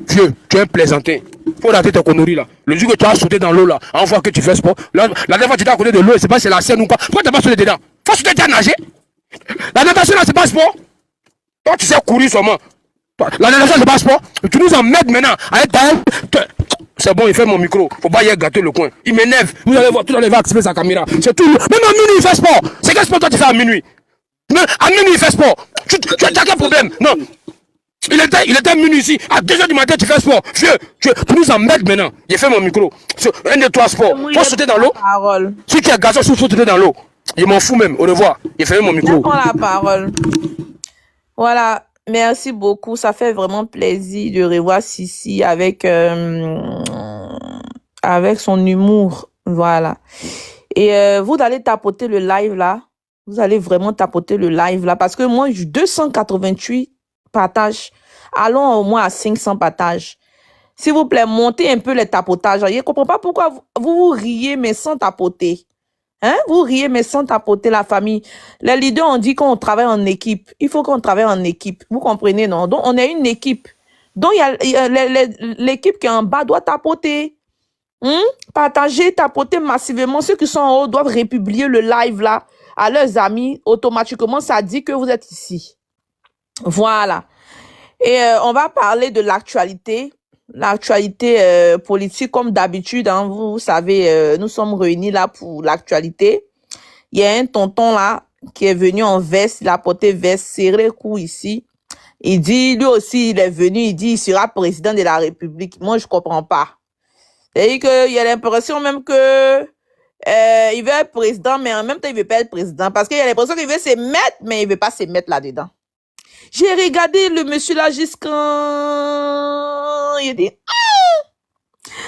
Vieux, tu es un plaisantin. Faut rater tes conneries là. Le jour que tu as sauté dans l'eau là, on voit que tu fais sport. La dernière fois, tu étais à côté de l'eau, c'est pas c'est la scène ou quoi. Pourquoi tu n'as pas sauté dedans? Faut sauter déjà nager. La natation là, c'est pas sport. Toi, tu sais courir seulement. La natation, c'est pas sport. Tu nous emmerdes maintenant. C'est bon, il fait mon micro. Faut pas y gâter le coin. Il m'énerve. Vous allez voir, tout le monde va activer sa caméra. C'est tout. Même à minuit, il fait sport. C'est quel sport toi tu fais à minuit? Mais à minuit, il fait sport. Tu as quel problème? Non. Il était minuit ici. À 2h du matin, tu fais sport. Vieux, tu nous emmerdes maintenant. Il fait mon micro. 1, 2, 3 sport. Faut sauter dans l'eau. Si tu es garçon, il faut sauter dans l'eau. Je m'en fous même. Au revoir. Il fait mon micro. Je prends la parole. Voilà. Merci beaucoup. Ça fait vraiment plaisir de revoir Sissi avec son humour. Voilà. Et vous allez tapoter le live là. Vous allez vraiment tapoter le live là. Parce que moi, j'ai 288 partages. Allons au moins à 500 partages. S'il vous plaît, montez un peu les tapotages. Je ne comprends pas pourquoi vous riez mais sans tapoter. Hein? Vous riez, mais sans tapoter la famille. Les leaders ont dit qu'on travaille en équipe. Il faut qu'on travaille en équipe. Vous comprenez, non? Donc, on est une équipe. Donc, l'équipe qui est en bas doit tapoter. Partager, tapoter massivement. Ceux qui sont en haut doivent republier le live là à leurs amis. Automatiquement, ça dit que vous êtes ici. Voilà. Et on va parler de l'actualité. L'actualité politique, comme d'habitude. Hein, vous savez, nous sommes réunis là pour l'actualité. Il y a un tonton là qui est venu en veste. Il a porté veste serré cou ici. Il dit, lui aussi, il est venu. Il dit, il sera président de la République. Moi, je comprends pas. C'est-à-dire qu'il y a l'impression même que il veut être président, mais en même temps, il veut pas être président. Parce qu'il y a l'impression qu'il veut se mettre, mais il veut pas se mettre là-dedans. J'ai regardé le monsieur là jusqu'à... Il dit,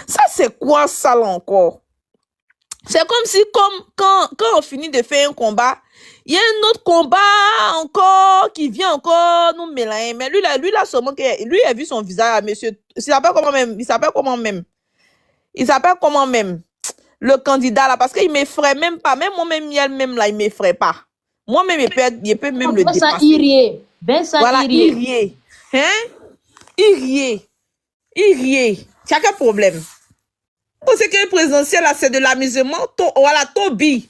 ça c'est quoi ça là encore? C'est comme si, quand on finit de faire un combat, il y a un autre combat encore qui vient encore nous mélanger. Mais lui là seulement, lui a vu son visage, monsieur. Il s'appelle comment même? Le candidat là, parce qu'il m'effraie même pas. Même moi-même, même là, il m'effraie pas. Moi-même, il peut même le dépasser. Voilà, Irie. Hein? Irie. Tu as quel problème? Pour ce qui est présidentiel, là, c'est de l'amusement. Voilà, Toby.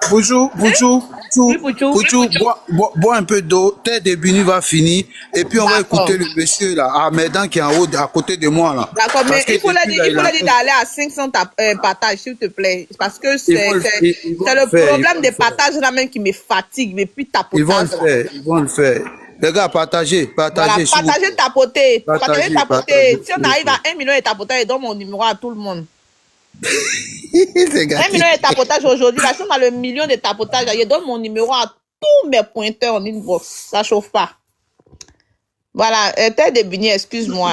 Bonjour. Bois un peu d'eau. Ted Debini va finir. Et puis, on va écouter le monsieur, là, Ahmedan, qui est en haut, à côté de moi, là. D'accord, mais il faut lui dire d'aller à 500 partages, s'il te plaît. Parce que c'est le problème des partages, là, même, qui me fatigue, mais puis tapotage. Ils vont le faire. Les gars, partagez. Voilà, partagez, tapoter. Si on arrive à 1 million de tapotages, je donne mon numéro à tout le monde. 1 million de tapotage aujourd'hui. Là, si on a le million de tapotage, je donne mon numéro à tous mes pointeurs en inbox. Ça chauffe pas. Voilà, Ted Debini, excuse-moi.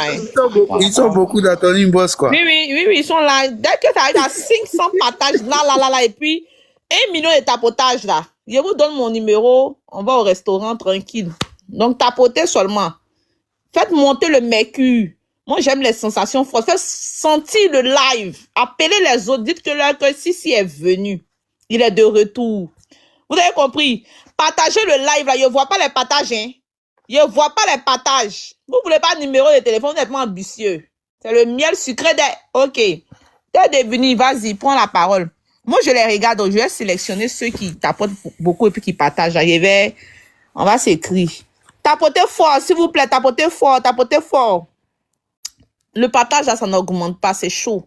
Ils sont beaucoup dans ton inbox, quoi. Oui, ils sont là. Dès que tu arrives à 500 partages, là, et puis 1 million de tapotage, là, je vous donne mon numéro, on va au restaurant tranquille. Donc, tapotez seulement. Faites monter le mercure. Moi, j'aime les sensations fortes. Faites sentir le live. Appelez les autres. Dites que Sissi est venu. Il est de retour. Vous avez compris? Partagez le live, là. Je ne vois pas les partages, hein. Je ne vois pas les partages. Vous ne voulez pas de numéro de téléphone, vous êtes ambitieux. C'est le miel sucré des... OK. T'es devenu, vas-y, prends la parole. Moi, je les regarde. Donc, je vais sélectionner ceux qui tapotent beaucoup et puis qui partagent. On va s'écrire. Tapotez fort, s'il vous plaît. Tapotez fort. Le partage, là, ça n'augmente pas. C'est chaud.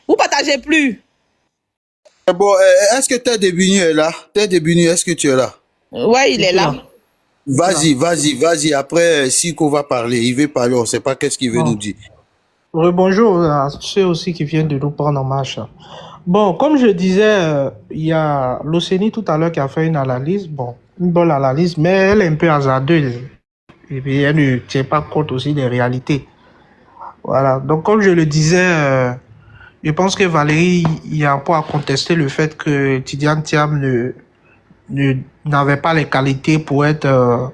Vous partagez plus. Bon, est-ce que Ted Debini est là? Ted Debini, est-ce que tu es là? Ouais, il est là. Vas-y. Après, Siko va parler. Il veut parler. On ne sait pas qu'est-ce qu'il veut nous dire. Bonjour à ceux aussi qui viennent de nous prendre en marche. Bon, comme je disais, il y a l'Océanie tout à l'heure qui a fait une analyse. Bon, une bonne analyse, mais elle est un peu hasardeuse. Et puis, elle ne tient pas compte aussi des réalités. Voilà. Donc, comme je le disais, je pense que Valérie, il y a un point à contester le fait que Tidiane Thiam n'avait pas les qualités pour être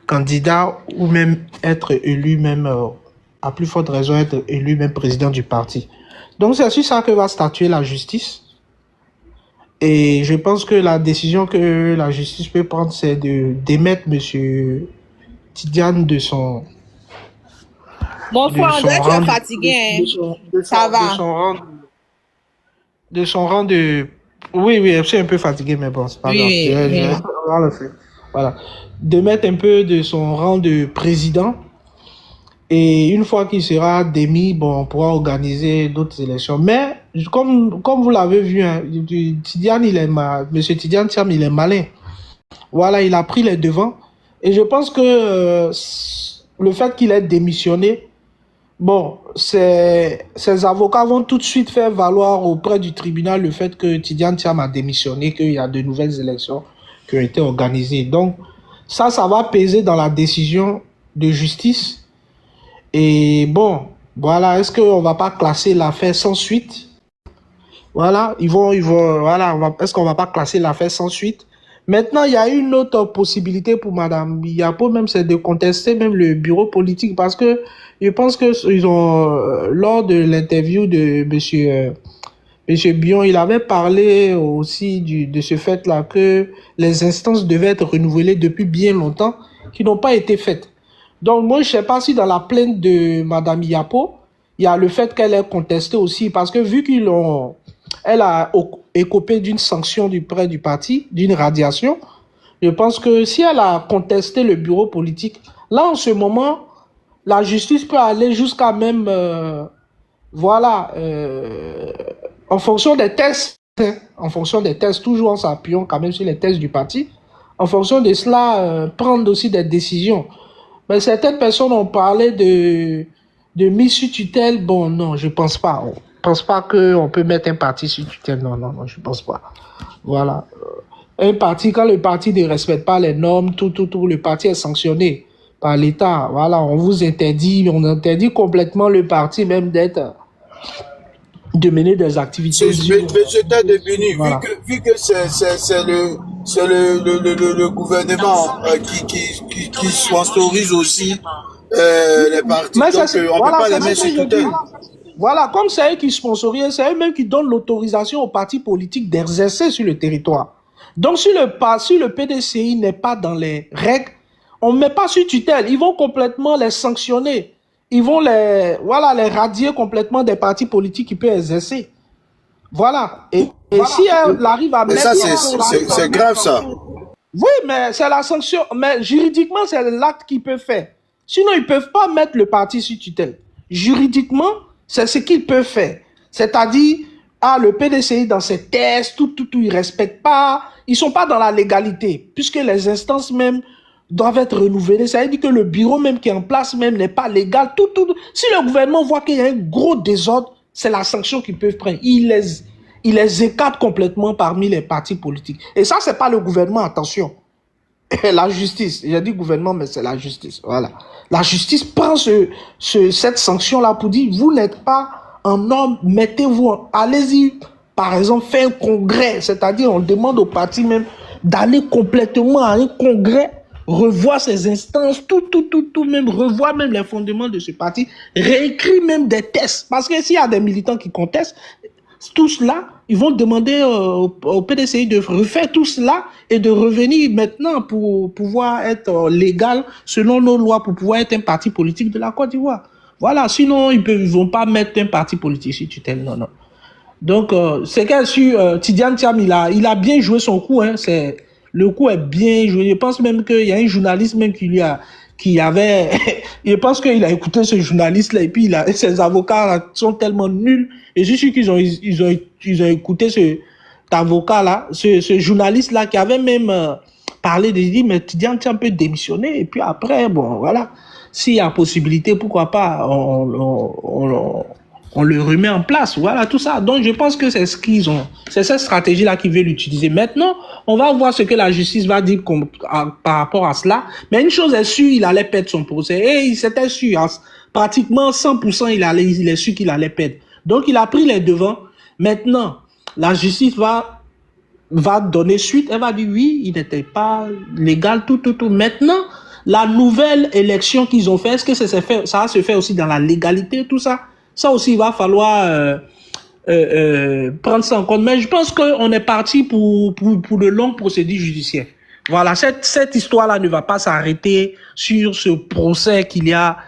candidat ou même être élu, même à plus forte raison être élu même président du parti. Donc, c'est sur ça que va statuer la justice. Et je pense que la décision que la justice peut prendre, c'est de démettre monsieur Tidiane de son... Mon frère André, tu es fatigué, hein? Ça va. De son rang de... Oui, je suis un peu fatigué, mais bon, c'est pas grave. On va le faire. Voilà. De mettre un peu de son rang de président. Et une fois qu'il sera démis, bon, on pourra organiser d'autres élections. Mais, comme vous l'avez vu, hein, Tidiane, monsieur Tidiane Thiam, il est malin. Voilà, il a pris les devants. Et je pense que le fait qu'il ait démissionné, bon, ses avocats vont tout de suite faire valoir auprès du tribunal le fait que Tidiane Thiam a démissionné, qu'il y a de nouvelles élections qui ont été organisées. Donc, ça va peser dans la décision de justice. Et bon, voilà, est-ce qu'on va pas classer l'affaire sans suite? Voilà, est-ce qu'on va pas classer l'affaire sans suite? Maintenant, il y a une autre possibilité pour Madame Yapo, même, c'est de contester même le bureau politique, parce que je pense que ils ont, lors de l'interview de Monsieur Bion, il avait parlé aussi de ce fait-là que les instances devaient être renouvelées depuis bien longtemps qui n'ont pas été faites. Donc, moi, je ne sais pas si dans la plainte de Madame Yapo, il y a le fait qu'elle ait contesté aussi, parce que vu elle a écopé d'une sanction près du parti, d'une radiation, je pense que si elle a contesté le bureau politique, là, en ce moment, la justice peut aller jusqu'à même, en fonction des tests, toujours en s'appuyant quand même sur les tests du parti, en fonction de cela, prendre aussi des décisions. Mais certaines personnes ont parlé de mise sous tutelle. Bon, non, je pense pas. On pense pas qu'on peut mettre un parti sous tutelle. Non, je pense pas. Voilà. Un parti, quand le parti ne respecte pas les normes, tout, le parti est sanctionné par l'État. Voilà, on interdit complètement le parti même de mener des activités. Monsieur Tadebini, voilà. Vu que c'est le gouvernement qui sponsorise aussi les partis, donc on ne peut pas les mettre sur tutelle. Voilà, comme c'est eux qui sponsorisent, c'est eux même qui donnent l'autorisation aux partis politiques d'exercer sur le territoire. Donc si le PDCI n'est pas dans les règles, on ne met pas sur tutelle, ils vont complètement les sanctionner. Ils vont les radier complètement des partis politiques qui peuvent exercer. Voilà. Et si elle arrive à mettre... Mais ça, c'est grave, ça. Oui, mais c'est la sanction. Mais juridiquement, c'est l'acte qu'ils peuvent faire. Sinon, ils ne peuvent pas mettre le parti sur tutelle. Juridiquement, c'est ce qu'ils peuvent faire. C'est-à-dire, le PDCI, dans ses tests, tout, ils ne respectent pas. Ils ne sont pas dans la légalité, puisque les instances même doivent être renouvelées. Ça veut dire que le bureau même qui est en place même n'est pas légal. Tout. Si le gouvernement voit qu'il y a un gros désordre, c'est la sanction qu'ils peuvent prendre. Ils les écartent complètement parmi les partis politiques. Et ça, c'est pas le gouvernement, attention. La justice. J'ai dit gouvernement, mais c'est la justice. Voilà. La justice prend cette sanction-là pour dire, vous n'êtes pas en norme, mettez-vous, allez-y, par exemple, faire un congrès. C'est-à-dire, on demande aux partis même d'aller complètement à un congrès, revoir ses instances, tout, même revoir même les fondements de ce parti, réécrire même des tests. Parce que s'il y a des militants qui contestent, tout cela, ils vont demander au PDCI de refaire tout cela et de revenir maintenant pour pouvoir être légal selon nos lois, pour pouvoir être un parti politique de la Côte d'Ivoire. Voilà, sinon ils ne vont pas mettre un parti politique sur tutelle, non. Donc, c'est qu'elle sur Tidiane Thiam, il a bien joué son coup, hein, le coup est bien joué. Je pense même qu'il y a un journaliste même je pense qu'il a écouté ce journaliste-là et puis ses avocats sont tellement nuls. Et je suis sûr qu'ils ont écouté cet avocat-là, ce journaliste-là qui avait même parlé de dire, mais Tidiane Thiam peut démissionner. Et puis après, bon, voilà. S'il y a possibilité, pourquoi pas, on le remet en place. Voilà, tout ça. Donc, je pense que c'est cette stratégie-là qu'ils veulent utiliser. Maintenant, on va voir ce que la justice va dire par rapport à cela. Mais une chose est sûre, il allait perdre son procès. Et il s'était sûr, pratiquement 100%, il est sûr qu'il allait perdre. Donc, il a pris les devants. Maintenant, la justice va donner suite. Elle va dire oui, il n'était pas légal, tout. Maintenant, la nouvelle élection qu'ils ont fait, est-ce que ça va se faire aussi dans la légalité, tout ça? Ça aussi, il va falloir prendre ça en compte. Mais je pense qu'on est parti pour de longues procédures judiciaires. Voilà, cette histoire-là ne va pas s'arrêter sur ce procès qu'il y a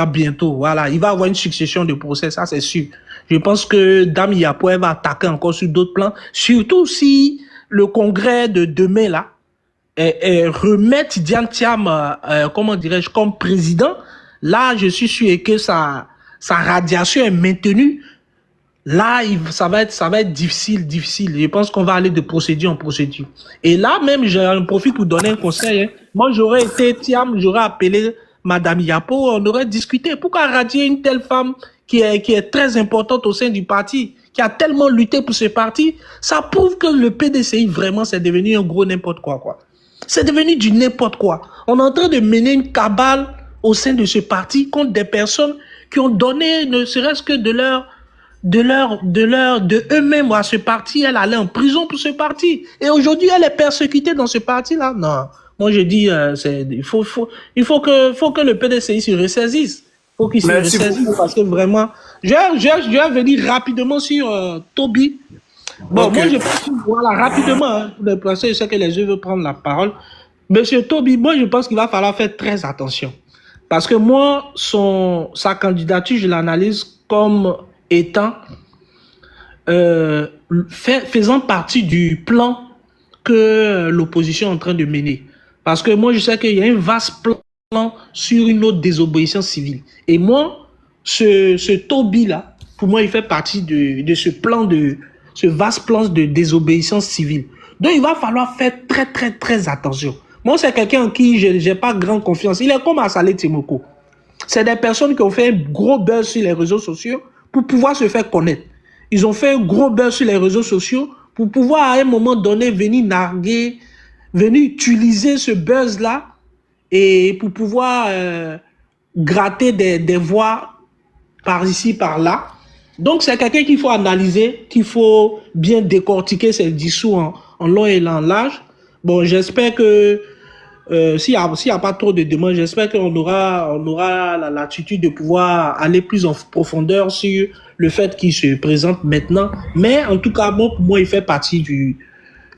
bientôt. Voilà, il va y avoir une succession de procès, ça c'est sûr. Je pense que Dame Yapo va attaquer encore sur d'autres plans, surtout si le congrès de demain là remet Tidiane Thiam, comment dirais-je, comme président. Là, je suis sûr que sa radiation est maintenue. Là, ça va être difficile. Je pense qu'on va aller de procédure en procédure. Et là, même, j'en profite pour donner un conseil. Hein. Moi, j'aurais été Thiam, j'aurais appelé Madame Yapo, on aurait discuté. Pourquoi radier une telle femme qui est très importante au sein du parti, qui a tellement lutté pour ce parti? Ça prouve que le PDCI, vraiment, c'est devenu un gros n'importe quoi. C'est devenu du n'importe quoi. On est en train de mener une cabale au sein de ce parti contre des personnes qui ont donné, ne serait-ce que de eux-mêmes à ce parti. Elle allait en prison pour ce parti. Et aujourd'hui, elle est persécutée dans ce parti-là. Non. Moi, je dis, il faut que le PDCI se ressaisisse. Faut qu'il se ressaisisse parce que vraiment, je vais venir rapidement sur Toby. Bon, okay. Moi, je pense, voilà, rapidement, hein, pour le procès, je sais que les yeux veulent prendre la parole. Monsieur Toby, moi, je pense qu'il va falloir faire très attention. Parce que moi, sa candidature, je l'analyse comme étant faisant partie du plan que l'opposition est en train de mener. Parce que moi, je sais qu'il y a un vaste plan sur une autre désobéissance civile. Et moi, ce Toby-là, pour moi, il fait partie de ce plan ce vaste plan de désobéissance civile. Donc, il va falloir faire très, très, très attention. Moi, c'est quelqu'un en qui je n'ai pas grande confiance. Il est comme Assalé Timoko. C'est des personnes qui ont fait un gros buzz sur les réseaux sociaux pour pouvoir se faire connaître. Ils ont fait un gros buzz sur les réseaux sociaux pour pouvoir, à un moment donné, venir narguer, venir utiliser ce buzz-là et pour pouvoir gratter des voix par ici, par là. Donc, c'est quelqu'un qu'il faut analyser, qu'il faut bien décortiquer ses discours en long et en large. Bon, j'espère que s'il y a pas trop de demandes, j'espère qu'on aura la latitude de pouvoir aller plus en profondeur sur le fait qu'il se présente maintenant. Mais en tout cas, bon, pour moi, il fait partie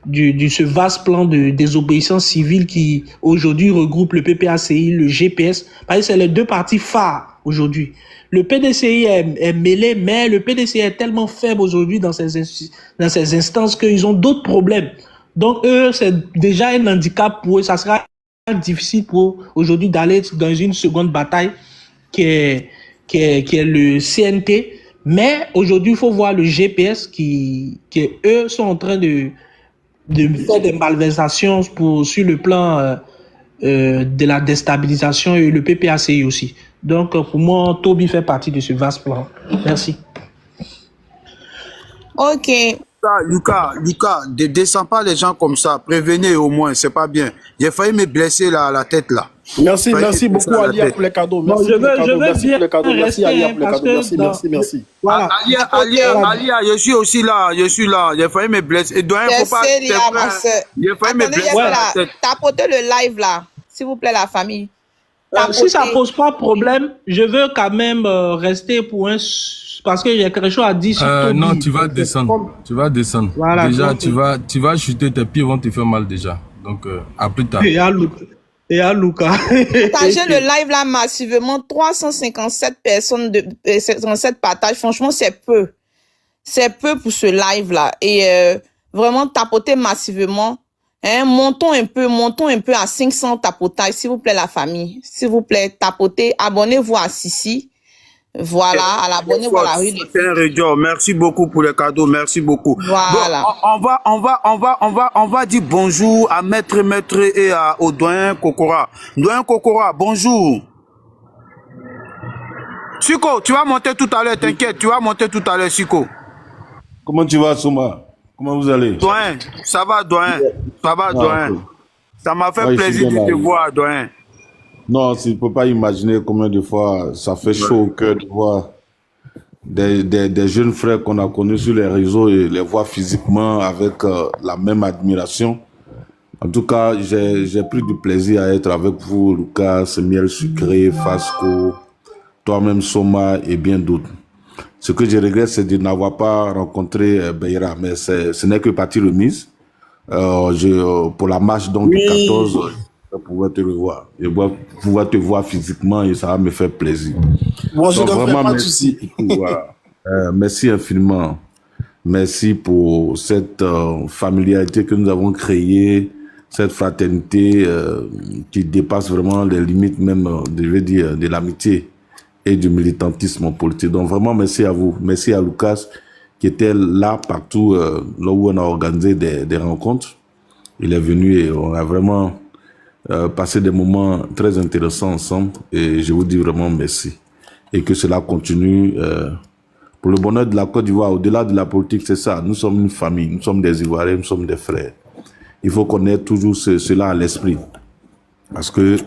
de ce vaste plan de désobéissance civile qui aujourd'hui regroupe le PPACI, le GPS. Parce que c'est les deux partis phares aujourd'hui. Le PDCI est mêlé, mais le PDCI est tellement faible aujourd'hui dans ces instances qu'ils ont d'autres problèmes. Donc, eux, c'est déjà un handicap pour eux. Ça sera difficile pour aujourd'hui d'aller dans une seconde bataille qui est le CNT. Mais aujourd'hui, il faut voir le GPS qui eux sont en train de faire des malversations sur le plan de la déstabilisation et le PPACI aussi. Donc, pour moi, Toby fait partie de ce vaste plan. Merci. Ok. Lucas, ne descends pas les gens comme ça. Prévenez au moins, c'est pas bien. J'ai failli me blesser la tête là. Merci beaucoup Alia pour les cadeaux. Merci pour les cadeaux. Merci Alia pour les cadeaux. Merci. Voilà. Alia, je suis aussi là. J'ai failli me blesser. Et doyen, faut pas. J'ai failli me blesser la tête. Tapotez le live là, s'il vous plaît, la famille. Si ça pose pas problème, je veux quand même rester pour parce que j'ai quelque chose à dire sur Toby. Non, tu vas descendre. Voilà, déjà, donc, tu vas chuter, tes pieds vont te faire mal déjà. Donc, à plus tard. Et à Lucas. Partagez le live là massivement. 357 personnes, 57 partages. Franchement, c'est peu. C'est peu pour ce live là. Et vraiment, tapotez massivement. Hein, montons un peu à 500 tapotages, s'il vous plaît, la famille. S'il vous plaît, tapotez. Abonnez-vous à Sissi. Voilà, à l'abonné-vous à la rue. Merci beaucoup pour les cadeaux, merci beaucoup. Voilà. Bon, on va dire bonjour à Maître et au doyen Kokora. Doyen Kokora, bonjour. Siko, tu vas monter tout à l'heure, t'inquiète, tu vas monter tout à l'heure, Siko. Comment tu vas, Souma? Comment vous allez? Doyen, ça va, doyen. Ça va, doyen. Okay. Ça m'a fait plaisir de te voir, doyen. Non, tu ne peux pas imaginer combien de fois ça fait chaud au cœur de voir des jeunes frères qu'on a connus sur les réseaux et les voir physiquement avec la même admiration. En tout cas, j'ai pris du plaisir à être avec vous, Lucas, Miel Sucré, Fasco, toi-même Soma et bien d'autres. Ce que je regrette, c'est de n'avoir pas rencontré Beira, mais ce n'est que partie remise. Pour la marche donc, du 14, je vais pouvoir te revoir. Je vais pouvoir te voir physiquement et ça va me faire plaisir. Moi, je vraiment pas merci. Voilà. Merci infiniment. Merci pour cette familiarité que nous avons créée, cette fraternité qui dépasse vraiment les limites même, je vais dire, de l'amitié et du militantisme politique. Donc vraiment, merci à vous. Merci à Lucas qui était là partout, là où on a organisé des rencontres. Il est venu et on a vraiment passé des moments très intéressants ensemble. Et je vous dis vraiment merci. Et que cela continue pour le bonheur de la Côte d'Ivoire. Au-delà de la politique, c'est ça. Nous sommes une famille, nous sommes des Ivoiriens, nous sommes des frères. Il faut qu'on ait toujours cela à l'esprit. Parce que,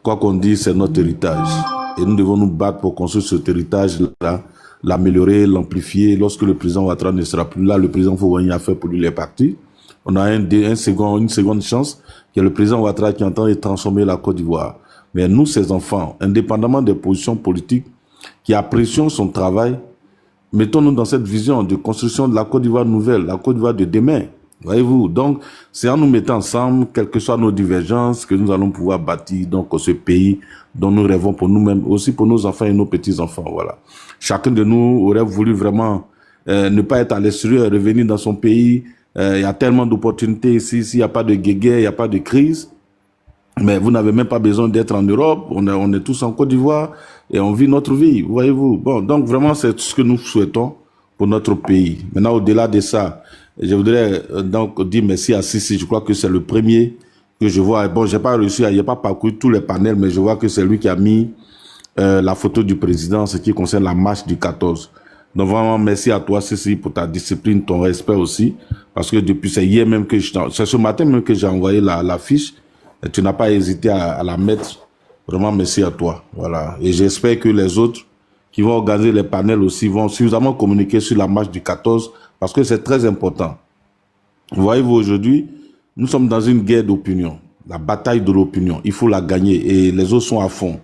quoi qu'on dise, c'est notre héritage. Et nous devons nous battre pour construire cet héritage-là, l'améliorer, l'amplifier. Lorsque le président Ouattara ne sera plus là, le président Fouani a fait pour lui les partis. On a une seconde chance, qui est le président Ouattara qui entend transformer la Côte d'Ivoire. Mais nous, ces enfants, indépendamment des positions politiques, qui apprécions son travail, mettons-nous dans cette vision de construction de la Côte d'Ivoire nouvelle, la Côte d'Ivoire de demain. Voyez-vous, donc c'est en nous mettant ensemble, quelles que soient nos divergences, que nous allons pouvoir bâtir donc ce pays dont nous rêvons pour nous-mêmes, aussi pour nos enfants et nos petits-enfants. Voilà. Chacun de nous aurait voulu vraiment ne pas être à l'extérieur, revenir dans son pays. Il y a tellement d'opportunités ici, s'il n'y a pas de guerre, il n'y a pas de crise. Mais vous n'avez même pas besoin d'être en Europe. On est tous en Côte d'Ivoire et on vit notre vie, voyez-vous. Bon, donc vraiment, c'est ce que nous souhaitons pour notre pays. Maintenant, au-delà de ça, je voudrais donc dire merci à Sissi. Je crois que c'est le premier que je vois. Bon, j'ai pas réussi à, il n'y a pas parcouru tous les panels, mais je vois que c'est lui qui a mis la photo du président, ce qui concerne la marche du 14. Donc vraiment, merci à toi, Sissi, pour ta discipline, ton respect aussi. Parce que depuis, c'est hier même que c'est ce matin même que j'ai envoyé la fiche. Et tu n'as pas hésité à la mettre. Vraiment, merci à toi. Voilà. Et j'espère que les autres qui vont organiser les panels aussi vont suffisamment communiquer sur la marche du 14 parce que c'est très important. Voyez-vous, aujourd'hui, nous sommes dans une guerre d'opinion, la bataille de l'opinion. Il faut la gagner et les autres sont à fond.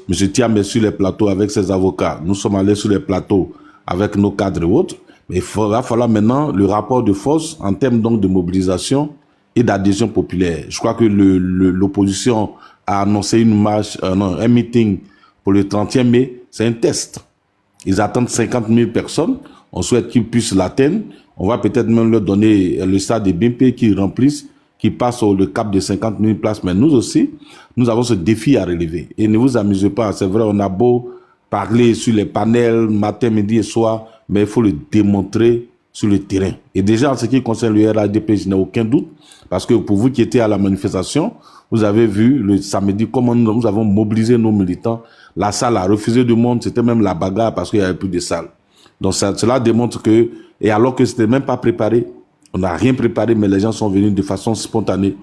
M. Thiam est sur les plateaux avec ses avocats. Nous sommes allés sur les plateaux avec nos cadres et autres. Mais il va falloir maintenant le rapport de force en termes donc de mobilisation et d'adhésion populaire. Je crois que l'opposition a annoncé une marche, un meeting pour le 31 mai. C'est un test. Ils attendent 50 000 personnes. On souhaite qu'ils puissent l'atteindre. On va peut-être même leur donner le stade de BMP qu'ils remplissent, qui passe le cap de 50 000 places. Mais nous aussi, nous avons ce défi à relever. Et ne vous amusez pas. C'est vrai, on a beau parler sur les panels matin, midi et soir, mais il faut le démontrer sur le terrain. Et déjà, en ce qui concerne le RADP, je n'ai aucun doute, parce que pour vous qui étiez à la manifestation, vous avez vu le samedi comment nous avons mobilisé nos militants. La salle a refusé de monde, c'était même la bagarre parce qu'il n'y avait plus de salle. Donc cela démontre que, et alors que c'était même pas préparé, on n'a rien préparé, mais les gens sont venus de façon spontanée.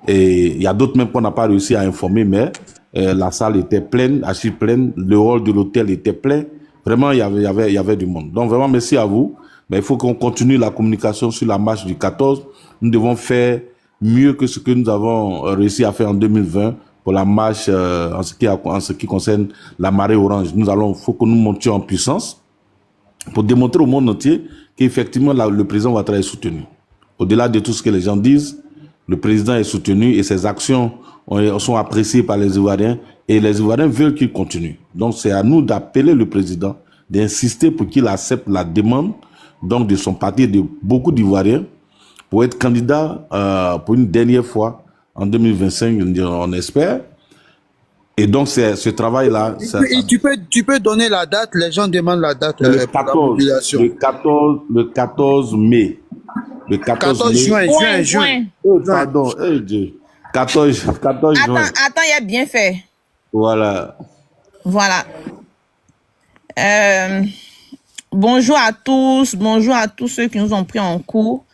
Et il y a d'autres même qu'on n'a pas réussi à informer, mais la salle était pleine, archi pleine, le hall de l'hôtel était plein. Vraiment, il y avait du monde. Donc vraiment, merci à vous. Mais il faut qu'on continue la communication sur la marche du 14. Nous devons faire mieux que ce que nous avons réussi à faire en 2020 pour la marche en ce qui concerne la marée orange. Faut que nous montions en puissance pour démontrer au monde entier qu'effectivement le président Ouattara est soutenu. Au-delà de tout ce que les gens disent, le président est soutenu et ses actions sont appréciées par les Ivoiriens et les Ivoiriens veulent qu'il continue. Donc c'est à nous d'appeler le président, d'insister pour qu'il accepte la demande donc de son parti et de beaucoup d'Ivoiriens pour être candidat pour une dernière fois en 2025, on espère. Et donc, c'est ce travail-là. Tu peux donner la date, les gens demandent la date le pour la mobilisation. Le 14 mai. Le 14 juin. Oh, pardon, Dieu. 14 juin. Attends, il a bien fait. Voilà. Bonjour à tous ceux qui nous ont pris en cours.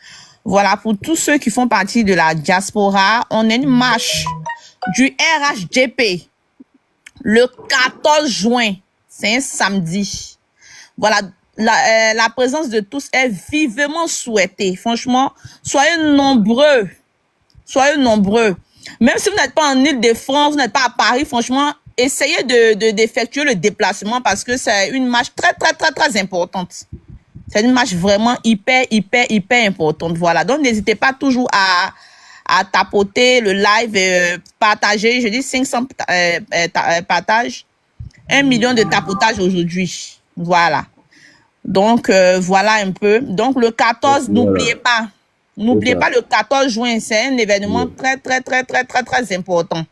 Voilà, pour tous ceux qui font partie de la diaspora, on a une marche du RHDP le 14 juin. C'est un samedi. Voilà, la présence de tous est vivement souhaitée. Franchement, soyez nombreux. Même si vous n'êtes pas en Île-de-France, vous n'êtes pas à Paris, franchement, essayez d'effectuer le déplacement parce que c'est une marche très importante. C'est une marche vraiment hyper importante. Voilà. Donc, n'hésitez pas toujours à tapoter le live, partager. Je dis 500 partages. 1 million de tapotages aujourd'hui. Voilà. Donc, voilà un peu. Donc, le 14, n'oubliez pas. N'oubliez pas le 14 juin. C'est un événement très important.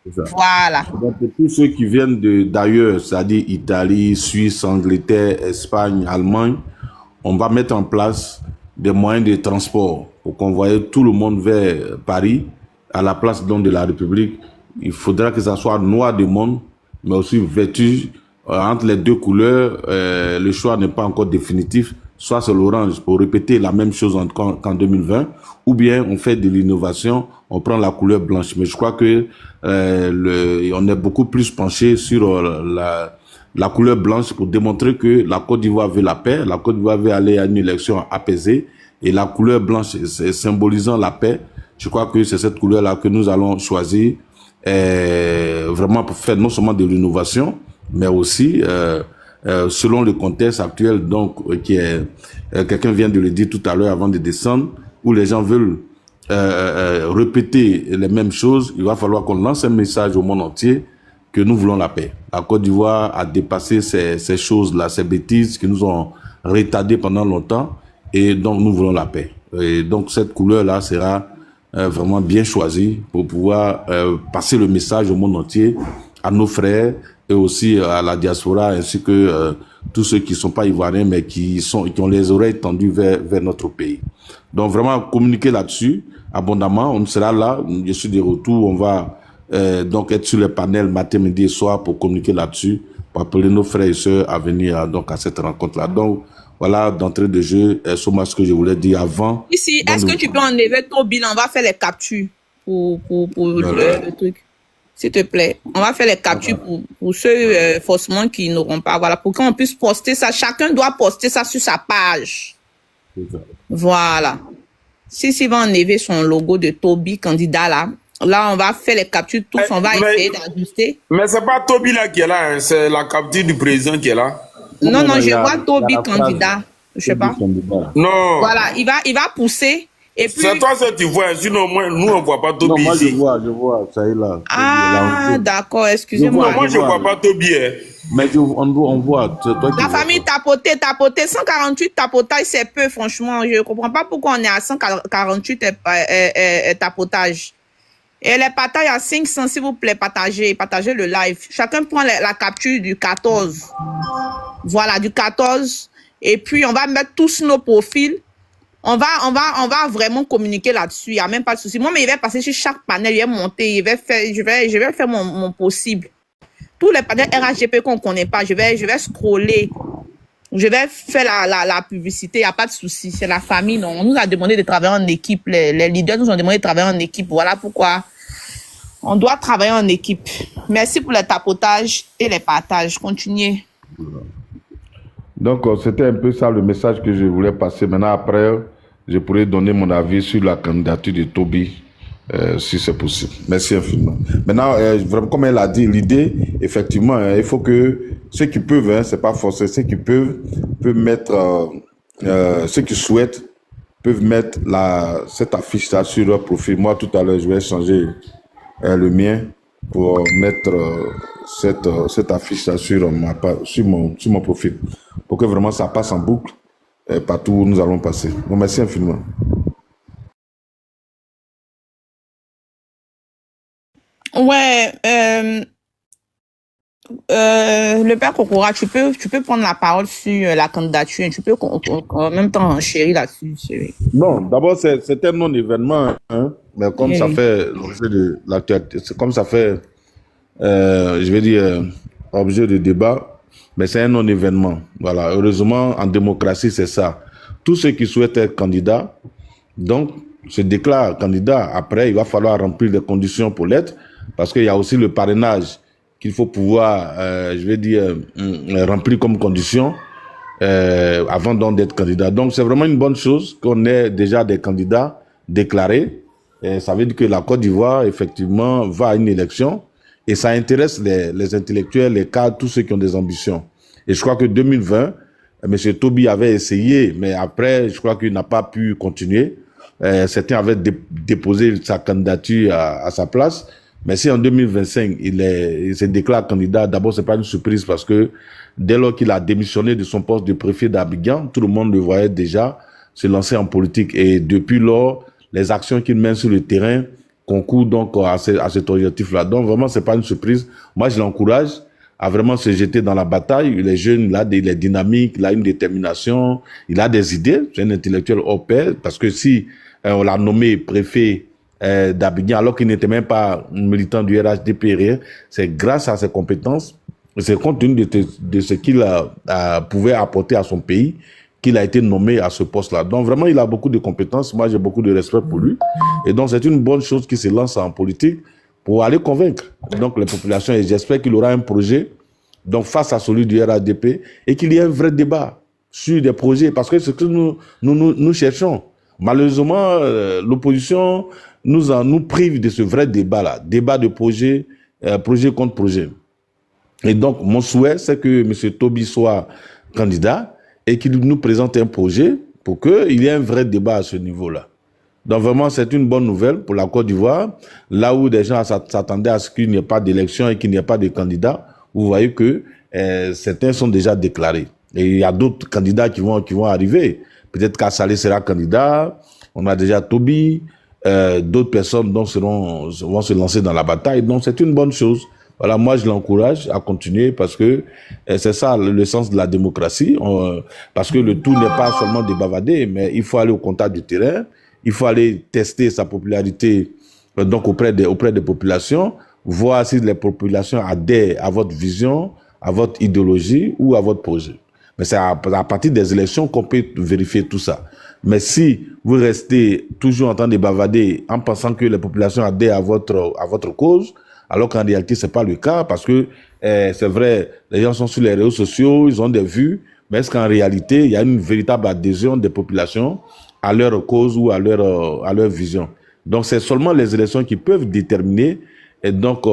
Voilà. Donc, tous ceux qui viennent d'ailleurs, c'est-à-dire Italie, Suisse, Angleterre, Espagne, Allemagne, on va mettre en place des moyens de transport pour convoyer tout le monde vers Paris, à la place donc de la République. Il faudra que ça soit noir de monde, mais aussi vêtu entre les deux couleurs. Le choix n'est pas encore définitif. Soit c'est l'orange pour répéter la même chose qu'en 2020, ou bien on fait de l'innovation, on prend la couleur blanche. Mais je crois que on est beaucoup plus penché sur la couleur blanche pour démontrer que la Côte d'Ivoire veut la paix, la Côte d'Ivoire veut aller à une élection apaisée, et la couleur blanche symbolisant la paix. Je crois que c'est cette couleur-là que nous allons choisir vraiment pour faire non seulement de l'innovation, mais aussi selon le contexte actuel, donc qui est quelqu'un vient de le dire tout à l'heure avant de descendre, où les gens veulent répéter les mêmes choses, il va falloir qu'on lance un message au monde entier que nous voulons la paix. La Côte d'Ivoire a dépassé ces choses-là, ces bêtises qui nous ont retardés pendant longtemps, et donc nous voulons la paix. Et donc cette couleur-là sera vraiment bien choisie pour pouvoir passer le message au monde entier, à nos frères et aussi à la diaspora, ainsi que tous ceux qui ne sont pas ivoiriens, mais qui ont les oreilles tendues vers notre pays. Donc vraiment communiquer là-dessus abondamment. On sera là, je suis de retour, on va donc être sur les panels matin, midi et soir pour communiquer là-dessus, pour appeler nos frères et sœurs à venir donc à cette rencontre-là. Donc voilà, d'entrée de jeu, c'est ce que je voulais dire avant. Ici, est-ce que tu peux enlever ton bilan? On va faire les captures pour le truc. S'il te plaît, on va faire les captures pour ceux forcément qui n'auront pas. Voilà, pour qu'on puisse poster ça. Chacun doit poster ça sur sa page. Voilà. Si va enlever son logo de Toby, candidat là, on va faire les captures tous, on va essayer d'ajuster. Mais c'est pas Toby là qui est là, hein, c'est la capture du président qui est là. Non, je vois Toby candidat. Je sais pas. Non. Voilà, il va pousser. Et puis... C'est toi que tu vois, sinon moi, nous on voit pas Toby. Non, moi ici. je vois, ça y est là. Ah, d'accord, excusez-moi. Moi je vois pas Toby. Hein. Mais on voit. Toi La famille tapoter, 148 tapotage, c'est peu, franchement. Je ne comprends pas pourquoi on est à 148 tapotage. Et les partages à 500, s'il vous plaît, partagez le live. Chacun prend la capture du 14. Voilà, du 14. Et puis, on va mettre tous nos profils. On va vraiment communiquer là-dessus. Il n'y a même pas de souci. Moi, mais il va passer sur chaque panel, il va monter, je vais faire mon possible. Tous les panels RHGP qu'on ne connaît pas, je vais scroller. Je vais faire la publicité, il n'y a pas de souci. C'est la famille, non. On nous a demandé de travailler en équipe. Les leaders nous ont demandé de travailler en équipe. Voilà pourquoi on doit travailler en équipe. Merci pour le tapotage et les partages. Continuez. Donc, c'était un peu ça le message que je voulais passer. Maintenant, après, je pourrais donner mon avis sur la candidature de Toby, si c'est possible. Merci infiniment. Maintenant, vraiment, comme elle a dit, l'idée, effectivement, il faut que ceux qui peuvent, c'est pas forcé, ceux qui peuvent mettre, ceux qui souhaitent, peuvent mettre cette affiche-là sur leur profil. Moi, tout à l'heure, je vais changer le mien pour mettre cette affiche-là sur mon profil, pour que vraiment ça passe en boucle partout où nous allons passer. Bon, merci infiniment. Ouais, le père Kokora, tu peux prendre la parole sur la candidature, tu peux en même temps enchérir là-dessus. Non, d'abord, c'est un non-événement, hein, mais comme ça fait l'objet de l'actualité, comme ça fait, je vais dire, objet de débat, mais c'est un non-événement. Voilà, heureusement, en démocratie, c'est ça. Tous ceux qui souhaitent être candidats, donc, se déclarent candidats. Après, il va falloir remplir les conditions pour l'être, parce qu'il y a aussi le parrainage qu'il faut pouvoir, je vais dire, remplir comme condition avant donc d'être candidat. Donc, c'est vraiment une bonne chose qu'on ait déjà des candidats déclarés. Et ça veut dire que la Côte d'Ivoire, effectivement, va à une élection et ça intéresse les intellectuels, les cadres, tous ceux qui ont des ambitions. Et je crois que 2020, M. Toby avait essayé, mais après, je crois qu'il n'a pas pu continuer. Certains avaient déposé sa candidature à sa place. Mais si en 2025, il se déclare candidat, d'abord, c'est pas une surprise parce que dès lors qu'il a démissionné de son poste de préfet d'Abidjan, tout le monde le voyait déjà se lancer en politique. Et depuis lors, les actions qu'il mène sur le terrain concourent donc à cet objectif-là. Donc vraiment, c'est pas une surprise. Moi, je l'encourage à vraiment se jeter dans la bataille. Il est jeune, il est dynamique, il a une détermination, il a des idées. C'est un intellectuel hors pair parce que si on l'a nommé préfet d'Abidjan, alors qu'il n'était même pas un militant du RHDP, c'est grâce à ses compétences, c'est compte tenu de ce qu'il pouvait apporter à son pays, qu'il a été nommé à ce poste-là. Donc vraiment, il a beaucoup de compétences. Moi, j'ai beaucoup de respect pour lui. Et donc, c'est une bonne chose qu'il se lance en politique pour aller convaincre donc les populations. Et j'espère qu'il aura un projet donc face à celui du RHDP et qu'il y ait un vrai débat sur des projets, parce que c'est ce que nous cherchons. Malheureusement, l'opposition nous prive de ce vrai débat-là, débat de projet, projet contre projet. Et donc, mon souhait, c'est que M. Toby soit candidat et qu'il nous présente un projet pour qu'il y ait un vrai débat à ce niveau-là. Donc vraiment, c'est une bonne nouvelle pour la Côte d'Ivoire. Là où des gens s'attendaient à ce qu'il n'y ait pas d'élection et qu'il n'y ait pas de candidat, vous voyez que certains sont déjà déclarés. Et il y a d'autres candidats qui vont arriver. Peut-être qu'Assalé sera candidat. On a déjà Toby. D'autres personnes vont se lancer dans la bataille. Donc c'est une bonne chose. Voilà, moi je l'encourage à continuer parce que c'est ça le sens de la démocratie. Parce que le tout n'est pas seulement de bavader, mais il faut aller au contact du terrain. Il faut aller tester sa popularité donc auprès des populations, voir si les populations adhèrent à votre vision, à votre idéologie ou à votre projet. Mais c'est à partir des élections qu'on peut vérifier tout ça. Mais si vous restez toujours en train de bavader en pensant que les populations adhèrent à votre cause, alors qu'en réalité c'est pas le cas, parce que c'est vrai, les gens sont sur les réseaux sociaux, ils ont des vues, mais est-ce qu'en réalité il y a une véritable adhésion des populations à leur cause ou à leur vision? Donc c'est seulement les élections qui peuvent déterminer et donc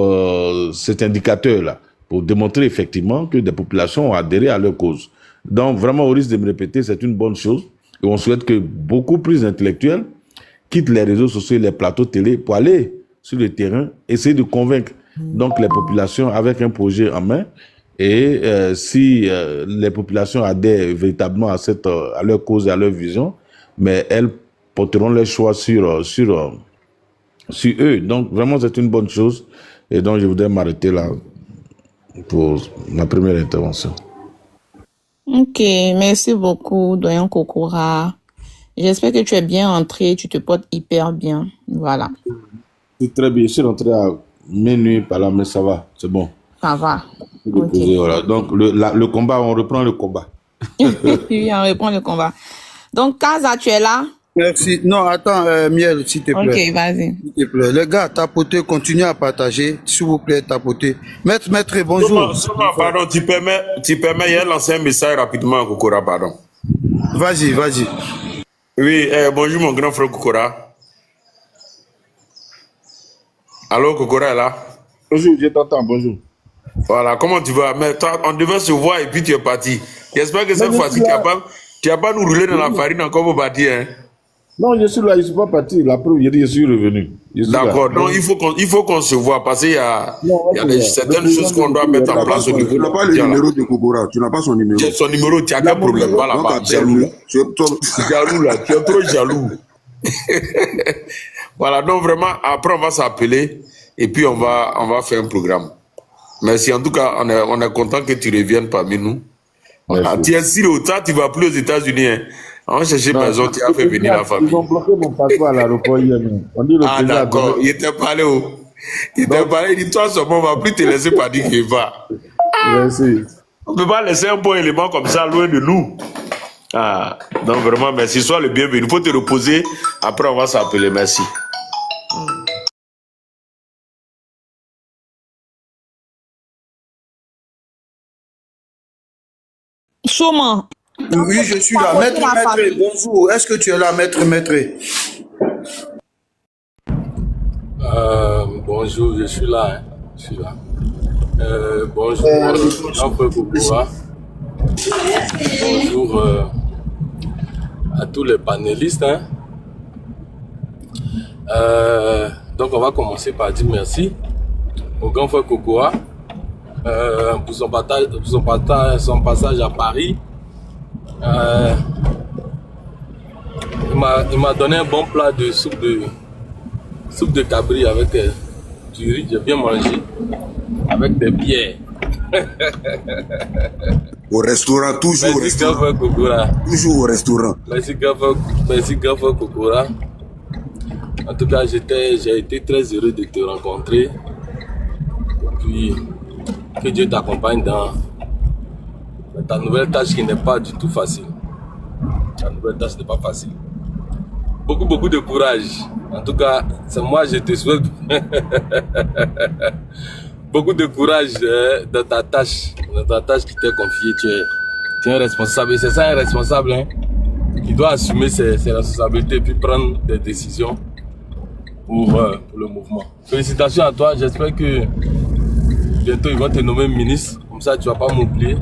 cet indicateur-là pour démontrer effectivement que des populations ont adhéré à leur cause. Donc vraiment, au risque de me répéter, c'est une bonne chose et on souhaite que beaucoup plus d'intellectuels quittent les réseaux sociaux et les plateaux télé pour aller sur le terrain, essayer de convaincre donc les populations avec un projet en main. Et si les populations adhèrent véritablement à leur cause et à leur vision, mais elles porteront leur choix sur eux. Donc vraiment, c'est une bonne chose. Et donc, je voudrais m'arrêter là pour ma première intervention. Ok, merci beaucoup, Doyen Kokora. J'espère que tu es bien rentré, tu te portes hyper bien. Voilà. C'est très bien. Je suis rentré à minuit par là, mais ça va, c'est bon. Ça va. Okay. Voilà. Donc, le combat, on reprend le combat. Oui, on reprend le combat. Donc, Kaza, tu es là? Merci. Non, attends, Miel, s'il te plaît. Ok, vas-y. S'il te plaît. Les gars, tapotez, continuez à partager. S'il vous plaît, tapotez. Maître, bonjour. Pardon, tu permets, il y a lancé un message rapidement à Kokora, pardon. Vas-y. Oui, bonjour mon grand frère Kokora. Allô, Kokora est là? Bonjour, je t'entends, bonjour. Voilà, comment tu vas? Mais toi, on devait se voir et puis tu es parti. J'espère que cette fois-ci, tu n'as pas nous rouler dans la farine encore pour partir, hein? Non, je suis là, je ne suis pas parti. La preuve, je suis revenu. D'accord, donc il faut qu'on se voit parce qu'il y a certaines choses qu'on doit mettre en place au niveau. Tu n'as pas le numéro de Kokora, tu n'as pas son numéro. Son numéro, tu as quel problème? Pas là-bas. Jaloux là, tu es trop jaloux. Voilà, donc vraiment, après on va s'appeler et puis on va faire un programme. Merci, en tout cas, on est content que tu reviennes parmi nous. Voilà. Tu es si haut, tu ne vas plus aux États-Unis. Hein. On va chercher maison, tu as fait venir la famille. Ils ont bloqué mon passeport à l'aéroport hier. Ah d'accord, il était parlé où? Il dit toi seulement, on ne va plus te laisser partir qu'il va. Merci. On ne peut pas laisser un bon élément comme ça loin de nous. Ah, donc vraiment, merci. Sois le bienvenu. Il faut te reposer. Après, on va s'appeler. Merci. Chômant. Oui, je suis là. Maître, bonjour. Est-ce que tu es là, maître? Bonjour, je suis là. Bonjour, Jean-Paul Kokora. Bonjour à tous les panélistes. Hein. Donc, on va commencer par dire merci au grand frère Kokora pour son passage à Paris. Il m'a donné un bon plat de soupe de cabri avec du riz, j'ai bien mangé, avec des bières. Au restaurant, toujours au restaurant. Toujours au restaurant. Merci grand frère Kokora. En tout cas, j'ai été très heureux de te rencontrer. Et puis, que Dieu t'accompagne dans ta nouvelle tâche qui n'est pas du tout facile. Ta nouvelle tâche n'est pas facile. Beaucoup de courage. En tout cas, c'est moi, je te souhaite beaucoup de courage dans ta tâche qui t'est confiée. Tu es un responsable. Et c'est ça, un responsable, hein, qui doit assumer ses responsabilités et puis prendre des décisions pour le mouvement. Félicitations à toi. J'espère que bientôt ils vont te nommer ministre. Comme ça, tu ne vas pas m'oublier.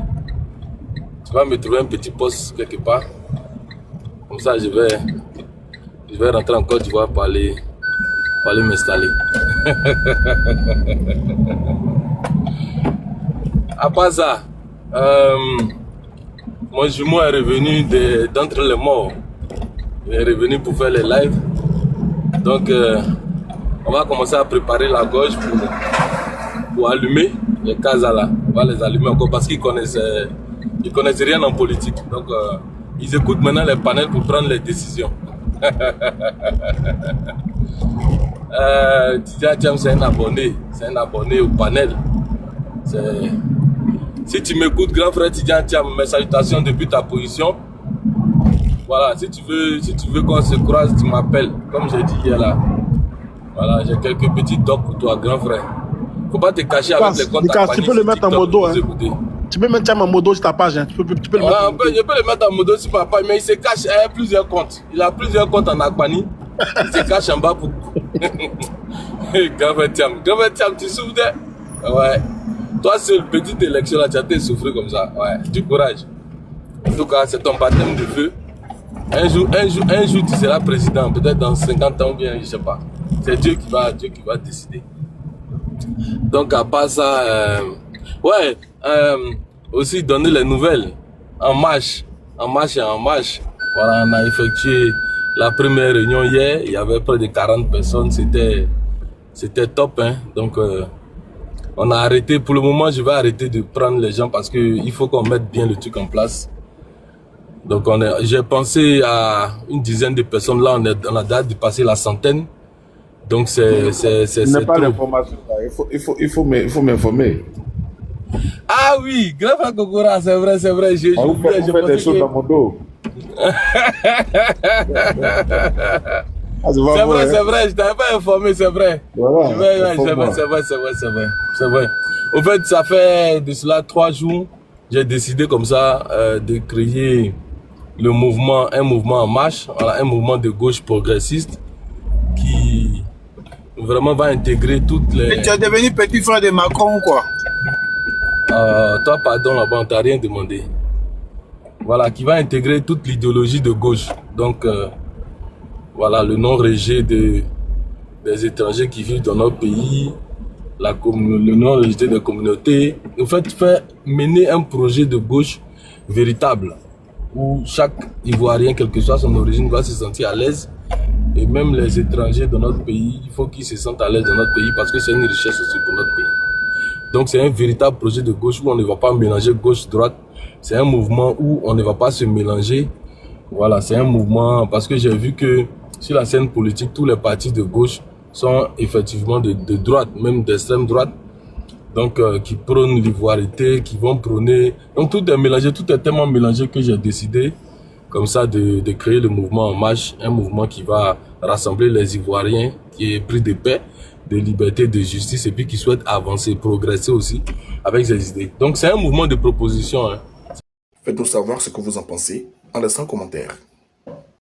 Tu vas me trouver un petit poste quelque part. Comme ça, je vais je vais rentrer en Côte d'Ivoire pour aller m'installer. À part ça, mon jumeau est revenu d'entre les morts. Il est revenu pour faire les lives. Donc, on va commencer à préparer la gauche pour allumer les cases là. On va les allumer encore parce qu'ils connaissent rien en politique. Donc, ils écoutent maintenant les panels pour prendre les décisions. Tidja Thiam, c'est un abonné au panel. Si tu m'écoutes, grand frère Tidja Thiam, mes salutations depuis ta position. Voilà, si tu veux qu'on se croise, tu m'appelles, comme j'ai dit hier là. Voilà, j'ai quelques petits tocs pour toi, grand frère. Faut pas te cacher avec les comptes à tu peux le mettre en modo, hein. Tu peux mettre en modo sur ta page, hein. Tu peux le mettre en modo. Je peux le mettre en modo sur ma page, mais il se cache, il a plusieurs comptes. Il a plusieurs comptes en Agbani. Il se cache en bas pour... Grand frère Thiam, tu souffres de... Ouais. Toi, c'est une petite élection là, tu as été souffrir comme ça. Ouais, du courage. En tout cas, c'est ton baptême de feu. Un jour, tu seras président, peut-être dans 50 ans ou bien, je sais pas. C'est Dieu qui va décider. Donc, à part ça, aussi donner les nouvelles en marche. Voilà, on a effectué la première réunion hier. Il y avait près de 40 personnes. C'était top, hein. Donc, on a arrêté. Pour le moment, je vais arrêter de prendre les gens parce qu'il faut qu'on mette bien le truc en place. Donc, j'ai pensé à une dizaine de personnes. Là, on a déjà dépassé la centaine. Donc, c'est pas l'information. Il faut m'informer. Ah oui, grand frère Kokora, c'est vrai. On fait des choses dans mon dos. C'est vrai, je t'avais pas informé, c'est vrai. Voilà, c'est vrai. Au fait, ça fait de cela 3 jours, j'ai décidé comme ça de créer un mouvement en marche, voilà, un mouvement de gauche progressiste qui vraiment va intégrer toutes les... Et tu es devenu petit frère de Macron ou quoi? Toi, pardon, là-bas, on t'a rien demandé. Voilà, qui va intégrer toute l'idéologie de gauche. Donc, voilà, le non-rejet des étrangers qui vivent dans notre pays, le non-rejet des communautés. En fait, mener un projet de gauche véritable, où chaque Ivoirien, quelle que soit son origine, va se sentir à l'aise. Et même les étrangers de notre pays, il faut qu'ils se sentent à l'aise dans notre pays parce que c'est une richesse aussi pour notre pays. Donc c'est un véritable projet de gauche où on ne va pas mélanger gauche-droite. C'est un mouvement où on ne va pas se mélanger. Voilà, c'est un mouvement parce que j'ai vu que sur la scène politique, tous les partis de gauche sont effectivement de droite, même d'extrême droite. Donc qui prônent l'ivoirité, qui vont prôner... Donc tout est mélangé, tout est tellement mélangé que j'ai décidé comme ça de créer le mouvement En Marche, un mouvement qui va rassembler les Ivoiriens, qui est pris de paix, de liberté, de justice et puis qui souhaite avancer, progresser aussi avec ses idées. Donc c'est un mouvement de proposition. Hein. Faites-nous savoir ce que vous en pensez en laissant un commentaire.